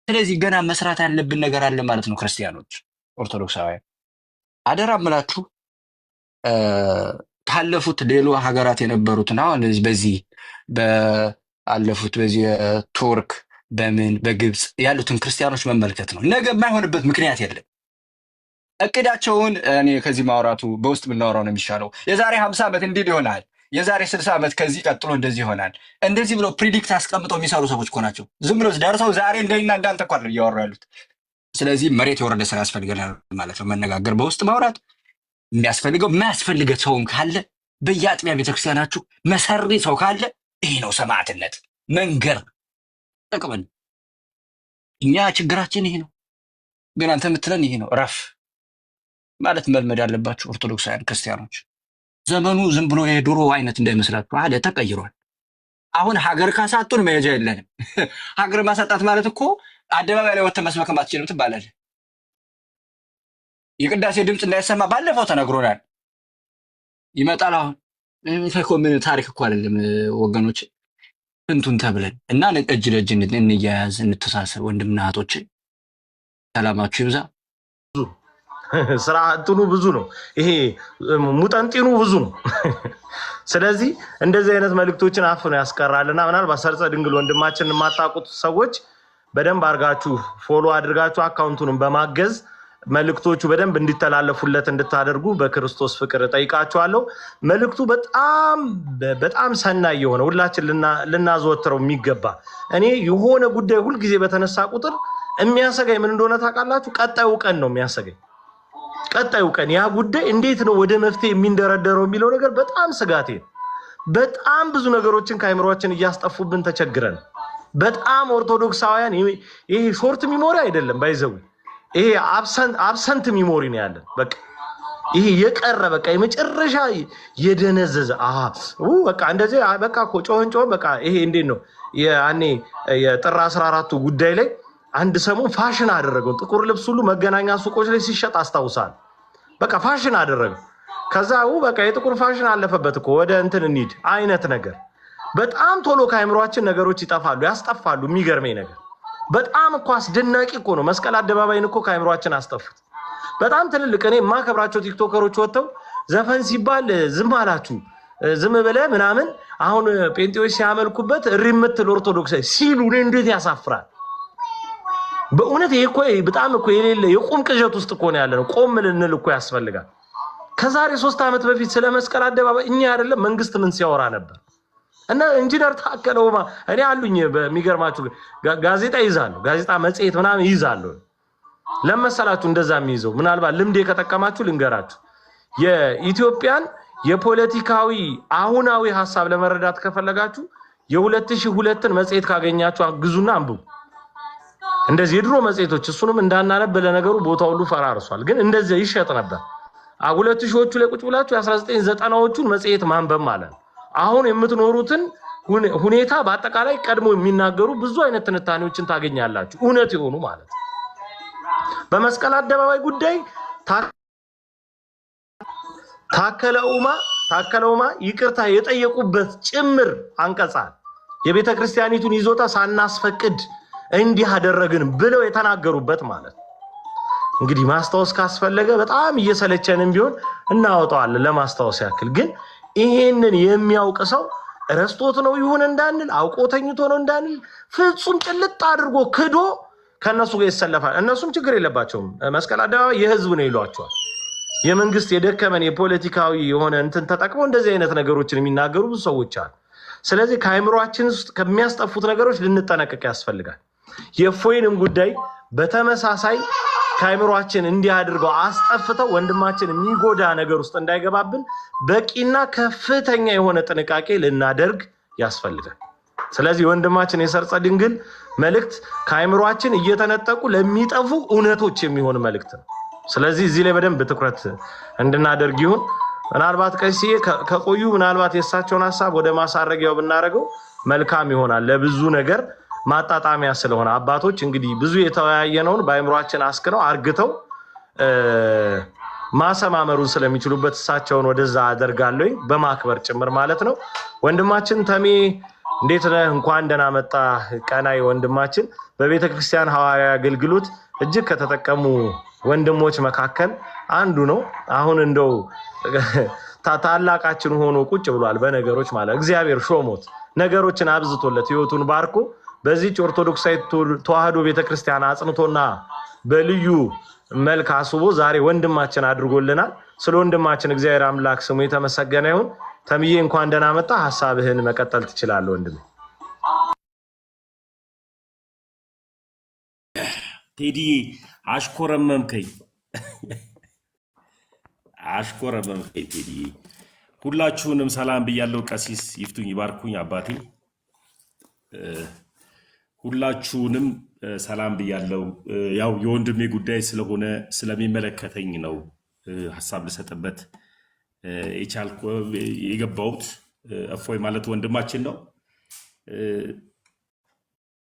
ስለዚህ ገና መስራት ያለብን ነገር አለ ማለት ነው። ክርስቲያኖች፣ ኦርቶዶክሳውያን አደራ እምላችሁ ካለፉት ሌሎ ሀገራት የነበሩትና አሁን በዚህ በአለፉት በዚህ ቱርክ በምን በግብፅ ያሉትን ክርስቲያኖች መመልከት ነው። ነገ የማይሆንበት ምክንያት የለም። እቅዳቸውን እኔ ከዚህ ማውራቱ በውስጥ የምናወራው ነው የሚሻለው። የዛሬ 50 ዓመት እንዲህ ይሆናል፣ የዛሬ 60 ዓመት ከዚህ ቀጥሎ እንደዚህ ይሆናል፣ እንደዚህ ብሎ ፕሪዲክት አስቀምጠው የሚሰሩ ሰዎች እኮ ናቸው። ዝም ብሎ ደርሰው ዛሬ እንደና እንዳንተ እኮ ነው እያወሩ ያሉት። ስለዚህ መሬት የወረደ ስራ ያስፈልገናል ማለት ነው። መነጋገር፣ በውስጥ ማውራት የሚያስፈልገው የማያስፈልገ ሰውም ካለ በየአጥቢያ ቤተክርስቲያናችሁ መሰሪ ሰው ካለ ይሄ ነው ሰማዕትነት መንገር ጠቅመን። እኛ ችግራችን ይሄ ነው፣ ግን አንተ የምትለን ይሄ ነው። ረፍ ማለት መልመድ ያለባችሁ ኦርቶዶክሳውያን ክርስቲያኖች። ዘመኑ ዝም ብሎ የድሮ አይነት እንዳይመስላችሁ አለ ተቀይሯል። አሁን ሀገር ካሳጡን መሄጃ የለንም። ሀገር ማሳጣት ማለት እኮ አደባባይ ላይ ወጥተህ መስበክ አትችልም ትባላለህ። የቅዳሴ ድምፅ እንዳይሰማ ባለፈው ተነግሮናል። ይመጣል አሁን ምን ታሪክ እኮ አይደለም ወገኖች፣ እንቱን ተብለን እና እጅ ለእጅ እንያያዝ፣ እንተሳሰብ። ወንድምና እህቶች ሰላማችሁ ይብዛ። ስራ እንትኑ ብዙ ነው፣ ይሄ ሙጠንጢኑ ብዙ ነው። ስለዚህ እንደዚህ አይነት መልእክቶችን አፍኖ ያስቀራልና ምናልባት ሰርጸ ድንግል ወንድማችንን የማታውቁት ሰዎች በደንብ አድርጋችሁ ፎሎ አድርጋችሁ አካውንቱንም በማገዝ መልእክቶቹ በደንብ እንዲተላለፉለት እንድታደርጉ በክርስቶስ ፍቅር ጠይቃችኋለሁ። መልእክቱ በጣም ሰናይ የሆነ ሁላችን ልናዘወትረው የሚገባ እኔ የሆነ ጉዳይ ሁልጊዜ በተነሳ ቁጥር የሚያሰጋኝ ምን እንደሆነ ታውቃላችሁ? ቀጣዩ ቀን ነው የሚያሰጋኝ። ቀጣዩ ቀን ያ ጉዳይ እንዴት ነው ወደ መፍትሄ የሚንደረደረው የሚለው ነገር በጣም ስጋቴ ነው። በጣም ብዙ ነገሮችን ከአይምሮአችን እያስጠፉብን ተቸግረን፣ በጣም ኦርቶዶክሳውያን ይሄ ሾርት ሚሞሪ አይደለም ባይዘው ይሄ አብሰንት ሚሞሪ ነው ያለን። በቃ ይሄ የቀረ በቃ የመጨረሻ የደነዘዘ በቃ እንደዚህ በቃ እኮ ጮህን በቃ ይሄ እንዴት ነው ያኔ የጥር 14ቱ ጉዳይ ላይ አንድ ሰሞን ፋሽን አደረገው። ጥቁር ልብስ ሁሉ መገናኛ ሱቆች ላይ ሲሸጥ አስታውሳል። በቃ ፋሽን አደረገው። ከዛ በቃ የጥቁር ፋሽን አለፈበት እኮ ወደ እንትን እንሂድ አይነት ነገር። በጣም ቶሎ ከአይምሯችን ነገሮች ይጠፋሉ፣ ያስጠፋሉ። የሚገርመኝ ነገር በጣም እኮ አስደናቂ እኮ ነው። መስቀል አደባባይን እኮ ከአይምሯችን አስጠፉት። በጣም ትልልቅ እኔ የማከብራቸው ቲክቶከሮች ወጥተው ዘፈን ሲባል ዝም አላችሁ ዝም ብለህ ምናምን አሁን ጴንጤዎች ሲያመልኩበት እሪ የምትል ኦርቶዶክስ ሲሉ እኔ እንዴት ያሳፍራል በእውነት። ይሄ እኮ በጣም እኮ የሌለ የቁም ቅዠት ውስጥ እኮ ነው ያለነው። ቆም ልንል እኮ ያስፈልጋል። ከዛሬ 3 ዓመት በፊት ስለ መስቀል አደባባይ እኛ አይደለም መንግስት ምን ሲያወራ ነበር? እና ኢንጂነር ታከለ ኡማ እኔ አሉኝ በሚገርማችሁ ጋዜጣ ይዛሉ፣ ጋዜጣ መጽሔት ምናምን ይዛሉ። ለመሰላችሁ እንደዛ የሚይዘው ምናልባት ልምዴ ከጠቀማችሁ ልንገራችሁ። የኢትዮጵያን የፖለቲካዊ አሁናዊ ሐሳብ ለመረዳት ከፈለጋችሁ የ2002ን መጽሔት ካገኛችሁ አግዙና አንብቡ። እንደዚህ የድሮ መጽሔቶች እሱንም እንዳናነብ ለነገሩ ቦታ ሁሉ ፈራርሷል፣ ግን እንደዚህ ይሸጥ ነበር። 2000ዎቹ ላይ ቁጭ ብላችሁ የ1990ዎቹን መጽሔት ማንበብ ማለት ነው። አሁን የምትኖሩትን ሁኔታ በአጠቃላይ ቀድሞ የሚናገሩ ብዙ አይነት ትንታኔዎችን ታገኛላችሁ፣ እውነት የሆኑ ማለት ነው። በመስቀል አደባባይ ጉዳይ ታከለ ኡማ ይቅርታ የጠየቁበት ጭምር አንቀጻል የቤተ ክርስቲያኒቱን ይዞታ ሳናስፈቅድ እንዲህ አደረግን ብለው የተናገሩበት ማለት ነው። እንግዲህ ማስታወስ ካስፈለገ በጣም እየሰለቸንም ቢሆን እናወጣዋለን ለማስታወስ ያክል። ግን ይሄንን የሚያውቅ ሰው ረስቶት ነው ይሁን እንዳንል አውቆ ተኝቶ ነው እንዳንል ፍጹም ጭልጥ አድርጎ ክዶ ከነሱ ጋር ይሰለፋል። እነሱም ችግር የለባቸውም። መስቀል አደባባይ የህዝብ ነው ይሏቸዋል። የመንግስት የደከመን የፖለቲካዊ የሆነ እንትን ተጠቅመው እንደዚህ አይነት ነገሮችን የሚናገሩ ብዙ ሰዎች አሉ። ስለዚህ ከአይምሮአችን ውስጥ ከሚያስጠፉት ነገሮች ልንጠነቀቅ ያስፈልጋል። የእፎይንም ጉዳይ በተመሳሳይ ከአይምሮአችን እንዲህ አድርገው አስጠፍተው ወንድማችን የሚጎዳ ነገር ውስጥ እንዳይገባብን በቂና ከፍተኛ የሆነ ጥንቃቄ ልናደርግ ያስፈልጋል። ስለዚህ ወንድማችን የሰርጸ ድንግል መልእክት ከአይምሮአችን እየተነጠቁ ለሚጠፉ እውነቶች የሚሆን መልእክት ነው። ስለዚህ እዚህ ላይ በደንብ ትኩረት እንድናደርግ ይሁን። ምናልባት ቀሲዬ ከቆዩ ምናልባት የእሳቸውን ሀሳብ ወደ ማሳረጊያው ብናደርገው መልካም ይሆናል። ለብዙ ነገር ማጣጣሚያ ስለሆነ አባቶች እንግዲህ ብዙ የተወያየነውን በአይምሮአችን አስክነው አርግተው ማሰማመሩን ስለሚችሉበት እሳቸውን ወደዛ አደርጋለሁ በማክበር ጭምር ማለት ነው። ወንድማችን ተሜ እንዴት ነህ? እንኳን ደህና መጣ። ቀናይ ወንድማችን በቤተ ክርስቲያን ሐዋርያዊ አገልግሎት እጅግ ከተጠቀሙ ወንድሞች መካከል አንዱ ነው። አሁን እንደው ታላቃችን ሆኖ ቁጭ ብሏል በነገሮች ማለት እግዚአብሔር ሾሞት ነገሮችን አብዝቶለት ህይወቱን ባርኮ በዚህ ኦርቶዶክሳዊ ተዋህዶ ቤተክርስቲያን አጽንቶና በልዩ መልክ አስቦ ዛሬ ወንድማችን አድርጎልናል። ስለ ወንድማችን እግዚአብሔር አምላክ ስሙ የተመሰገነ ይሁን። ተምዬ እንኳን ደህና መጣ። ሐሳብህን መቀጠል ትችላለህ ወንድሜ። ቴዲ አሽኮረመምከኝ ቴዲ። ሁላችሁንም ሰላም ብያለሁ። ቀሲስ ይፍቱኝ ይባርኩኝ አባቴ። ሁላችሁንም ሰላም ብያለሁ። ያው የወንድሜ ጉዳይ ስለሆነ ስለሚመለከተኝ ነው ሐሳብ ልሰጥበት የገባሁት። እፎይ ማለት ወንድማችን ነው።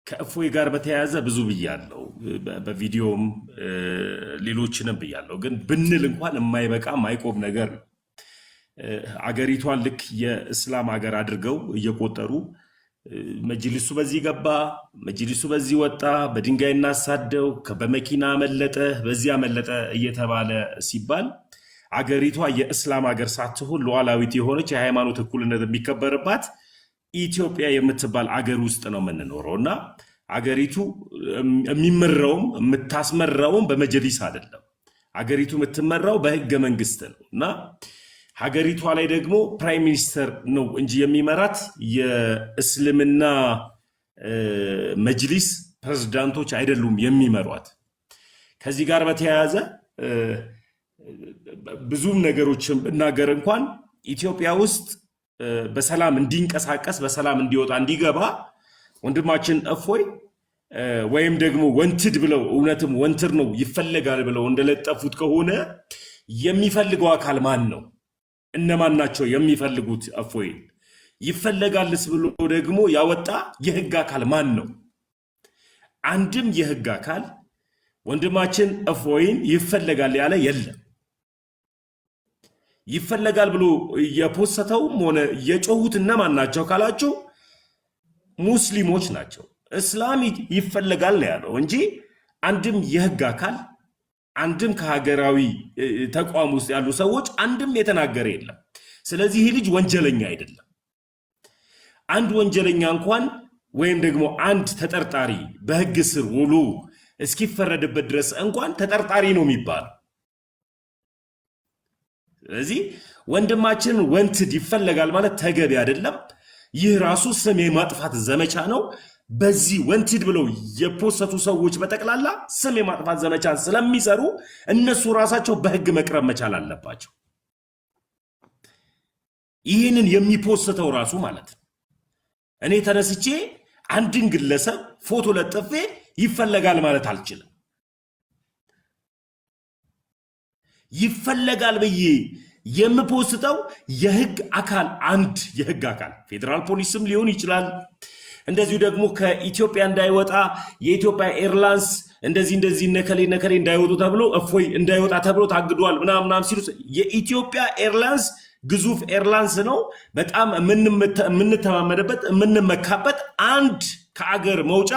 ከእፎይ ጋር በተያያዘ ብዙ ብያለሁ፣ በቪዲዮም ሌሎችንም ብያለሁ። ግን ብንል እንኳን የማይበቃ ማይቆም ነገር ነው። አገሪቷን ልክ የእስላም ሀገር አድርገው እየቆጠሩ መጅሊሱ በዚህ ገባ፣ መጅሊሱ በዚህ ወጣ፣ በድንጋይ እናሳደው፣ በመኪና አመለጠ፣ በዚህ አመለጠ እየተባለ ሲባል አገሪቷ የእስላም ሀገር ሳትሆን ሉዓላዊት የሆነች የሃይማኖት እኩልነት የሚከበርባት ኢትዮጵያ የምትባል አገር ውስጥ ነው የምንኖረው እና አገሪቱ የሚመራውም የምታስመራውም በመጅሊስ አይደለም። አገሪቱ የምትመራው በህገ መንግስት ነው እና ሀገሪቷ ላይ ደግሞ ፕራይም ሚኒስተር ነው እንጂ የሚመራት የእስልምና መጅሊስ ፕሬዝዳንቶች አይደሉም የሚመሯት። ከዚህ ጋር በተያያዘ ብዙም ነገሮችን ብናገር እንኳን ኢትዮጵያ ውስጥ በሰላም እንዲንቀሳቀስ በሰላም እንዲወጣ እንዲገባ ወንድማችን እፎይ ወይም ደግሞ ወንትድ ብለው እውነትም ወንትር ነው ይፈለጋል ብለው እንደለጠፉት ከሆነ የሚፈልገው አካል ማን ነው? እነማን ናቸው የሚፈልጉት? እፎይ ይፈለጋልስ ብሎ ደግሞ ያወጣ የህግ አካል ማን ነው? አንድም የህግ አካል ወንድማችን እፎይን ይፈለጋል ያለ የለም። ይፈለጋል ብሎ የፖስተውም ሆነ የጮሁት እነማን ናቸው ካላችሁ ሙስሊሞች ናቸው። እስላም ይፈለጋል ነው ያለው እንጂ አንድም የህግ አካል አንድም ከሀገራዊ ተቋም ውስጥ ያሉ ሰዎች አንድም የተናገረ የለም። ስለዚህ ይህ ልጅ ወንጀለኛ አይደለም። አንድ ወንጀለኛ እንኳን ወይም ደግሞ አንድ ተጠርጣሪ በህግ ስር ውሎ እስኪፈረድበት ድረስ እንኳን ተጠርጣሪ ነው የሚባለው። ስለዚህ ወንድማችን ወንትድ ይፈለጋል ማለት ተገቢ አይደለም። ይህ ራሱ ስም የማጥፋት ዘመቻ ነው። በዚህ ወንትድ ብለው የፖሰቱ ሰዎች በጠቅላላ ስም የማጥፋት ዘመቻን ስለሚሰሩ እነሱ ራሳቸው በህግ መቅረብ መቻል አለባቸው። ይህንን የሚፖስተው ራሱ ማለት ነው። እኔ ተነስቼ አንድን ግለሰብ ፎቶ ለጥፌ ይፈለጋል ማለት አልችልም። ይፈለጋል ብዬ የምፖስተው የህግ አካል አንድ የህግ አካል ፌደራል ፖሊስም ሊሆን ይችላል። እንደዚሁ ደግሞ ከኢትዮጵያ እንዳይወጣ የኢትዮጵያ ኤርላይንስ እንደዚህ ነከሌ እንዳይወጡ ተብሎ እፎይ እንዳይወጣ ተብሎ ታግዷል ምናምን ሲሉ የኢትዮጵያ ኤርላይንስ ግዙፍ ኤርላይንስ ነው። በጣም የምንተማመንበት የምንመካበት አንድ ከአገር መውጫ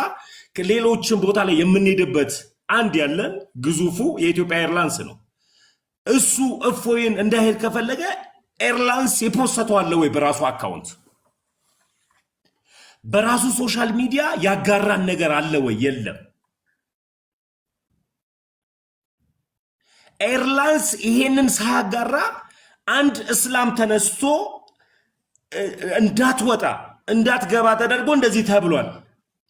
ሌሎችን ቦታ ላይ የምንሄድበት አንድ ያለን ግዙፉ የኢትዮጵያ ኤርላይንስ ነው። እሱ እፎይን እንዳይሄድ ከፈለገ ኤርላይንስ የፖስተው አለ ወይ? በራሱ አካውንት በራሱ ሶሻል ሚዲያ ያጋራን ነገር አለ ወይ? የለም። ኤርላይንስ ይሄንን ሳያጋራ አንድ እስላም ተነስቶ እንዳትወጣ እንዳትገባ ተደርጎ እንደዚህ ተብሏል።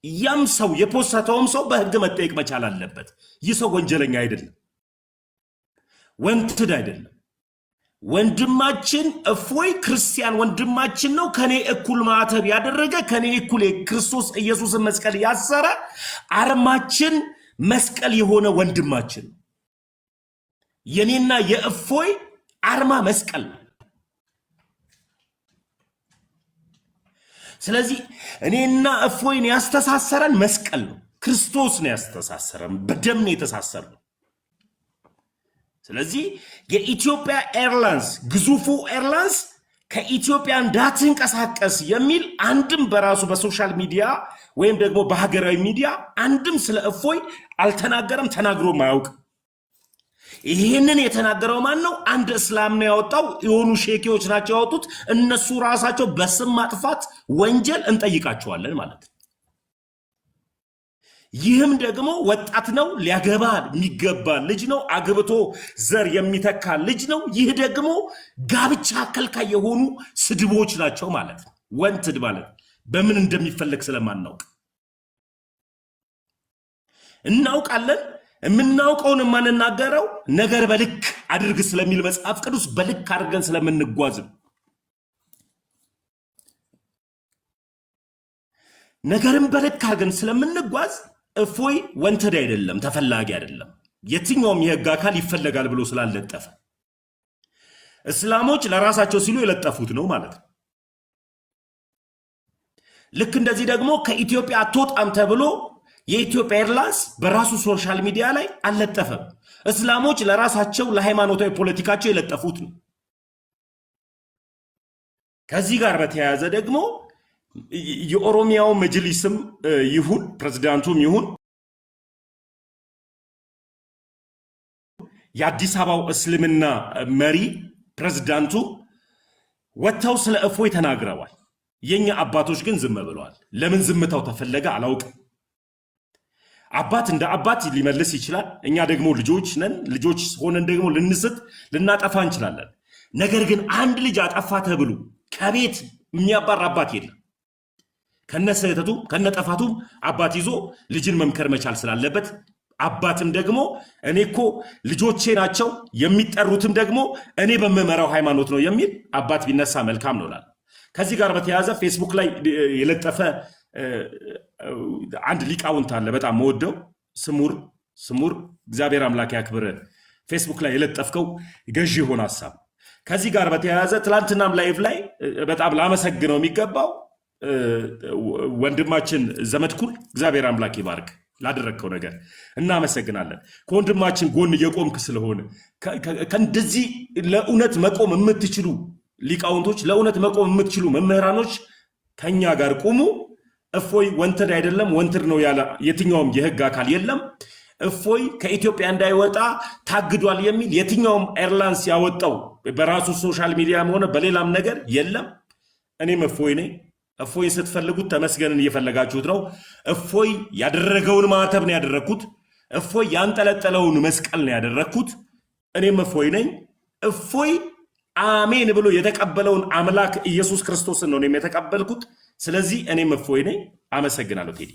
ያም ሰው የፖስተውም ሰው በህግ መጠየቅ መቻል አለበት። ይህ ሰው ወንጀለኛ አይደለም፣ ወንትድ አይደለም። ወንድማችን እፎይ ክርስቲያን ወንድማችን ነው። ከኔ እኩል ማዕተብ ያደረገ ከኔ እኩል የክርስቶስ ኢየሱስን መስቀል ያሰረ አርማችን መስቀል የሆነ ወንድማችን የኔና የእፎይ አርማ መስቀል። ስለዚህ እኔና እፎይን ያስተሳሰረን መስቀል ነው፣ ክርስቶስ ነው ያስተሳሰረን፣ በደም ነው የተሳሰረን። ስለዚህ የኢትዮጵያ ኤርላይንስ ግዙፉ ኤርላይንስ ከኢትዮጵያ እንዳትንቀሳቀስ የሚል አንድም በራሱ በሶሻል ሚዲያ ወይም ደግሞ በሀገራዊ ሚዲያ አንድም ስለ እፎይ አልተናገረም፣ ተናግሮ ማያውቅ። ይህንን የተናገረው ማን ነው? አንድ እስላም ነው ያወጣው። የሆኑ ሼኪዎች ናቸው ያወጡት። እነሱ ራሳቸው በስም ማጥፋት ወንጀል እንጠይቃቸዋለን ማለት ነው። ይህም ደግሞ ወጣት ነው፣ ሊያገባ የሚገባ ልጅ ነው፣ አግብቶ ዘር የሚተካ ልጅ ነው። ይህ ደግሞ ጋብቻ ከልካይ የሆኑ ስድቦች ናቸው ማለት ነው። ወንትድ ማለት በምን እንደሚፈለግ ስለማናውቅ እናውቃለን። የምናውቀውን የማንናገረው ነገር በልክ አድርግ ስለሚል መጽሐፍ ቅዱስ በልክ አድርገን ስለምንጓዝ ነገርን በልክ አድርገን ስለምንጓዝ እፎይ ወንተድ አይደለም፣ ተፈላጊ አይደለም። የትኛውም የህግ አካል ይፈለጋል ብሎ ስላለጠፈ እስላሞች ለራሳቸው ሲሉ የለጠፉት ነው ማለት ነው። ልክ እንደዚህ ደግሞ ከኢትዮጵያ አትወጣም ተብሎ የኢትዮጵያ ኤርላይንስ በራሱ ሶሻል ሚዲያ ላይ አልለጠፈም። እስላሞች ለራሳቸው ለሃይማኖታዊ ፖለቲካቸው የለጠፉት ነው። ከዚህ ጋር በተያያዘ ደግሞ የኦሮሚያው መጅሊስም ይሁን ፕሬዝዳንቱም ይሁን የአዲስ አበባው እስልምና መሪ ፕሬዝዳንቱ ወጥተው ስለ እፎይ ተናግረዋል። የኛ አባቶች ግን ዝም ብለዋል። ለምን ዝምታው ተፈለገ አላውቅም። አባት እንደ አባት ሊመልስ ይችላል። እኛ ደግሞ ልጆች ነን። ልጆች ሆነን ደግሞ ልንስት ልናጠፋ እንችላለን። ነገር ግን አንድ ልጅ አጠፋ ተብሎ ከቤት የሚያባር አባት የለም። ከነስህተቱ ከነጠፋቱም አባት ይዞ ልጅን መምከር መቻል ስላለበት አባትም ደግሞ እኔ እኮ ልጆቼ ናቸው የሚጠሩትም ደግሞ እኔ በመመራው ሃይማኖት ነው የሚል አባት ቢነሳ መልካም ነው እላለሁ። ከዚህ ጋር በተያያዘ ፌስቡክ ላይ የለጠፈ አንድ ሊቃውንት አለ፣ በጣም መወደው ስሙር እግዚአብሔር አምላክ ያክብር። ፌስቡክ ላይ የለጠፍከው ገዢ የሆነ ሐሳብ። ከዚህ ጋር በተያያዘ ትላንትናም ላይቭ ላይ በጣም ላመሰግነው የሚገባው ወንድማችን ዘመድኩን እግዚአብሔር አምላክ ይባርክ ላደረግከው ነገር እናመሰግናለን። ከወንድማችን ጎን የቆምክ ስለሆነ ከእንደዚህ ለእውነት መቆም የምትችሉ ሊቃውንቶች፣ ለእውነት መቆም የምትችሉ መምህራኖች ከኛ ጋር ቁሙ። እፎይ ወንትድ አይደለም፣ ወንትድ ነው ያለ የትኛውም የህግ አካል የለም። እፎይ ከኢትዮጵያ እንዳይወጣ ታግዷል የሚል የትኛውም ኤርላይንስ ያወጣው በራሱ ሶሻል ሚዲያም ሆነ በሌላም ነገር የለም። እኔም እፎይ ነኝ። እፎይን ስትፈልጉት ተመስገንን እየፈለጋችሁት ነው። እፎይ ያደረገውን ማዕተብ ነው ያደረግኩት። እፎይ ያንጠለጠለውን መስቀል ነው ያደረግኩት። እኔም እፎይ ነኝ። እፎይ አሜን ብሎ የተቀበለውን አምላክ ኢየሱስ ክርስቶስን ነው እኔም የተቀበልኩት። ስለዚህ እኔም እፎይ ነኝ። አመሰግናለሁ ቴዲ።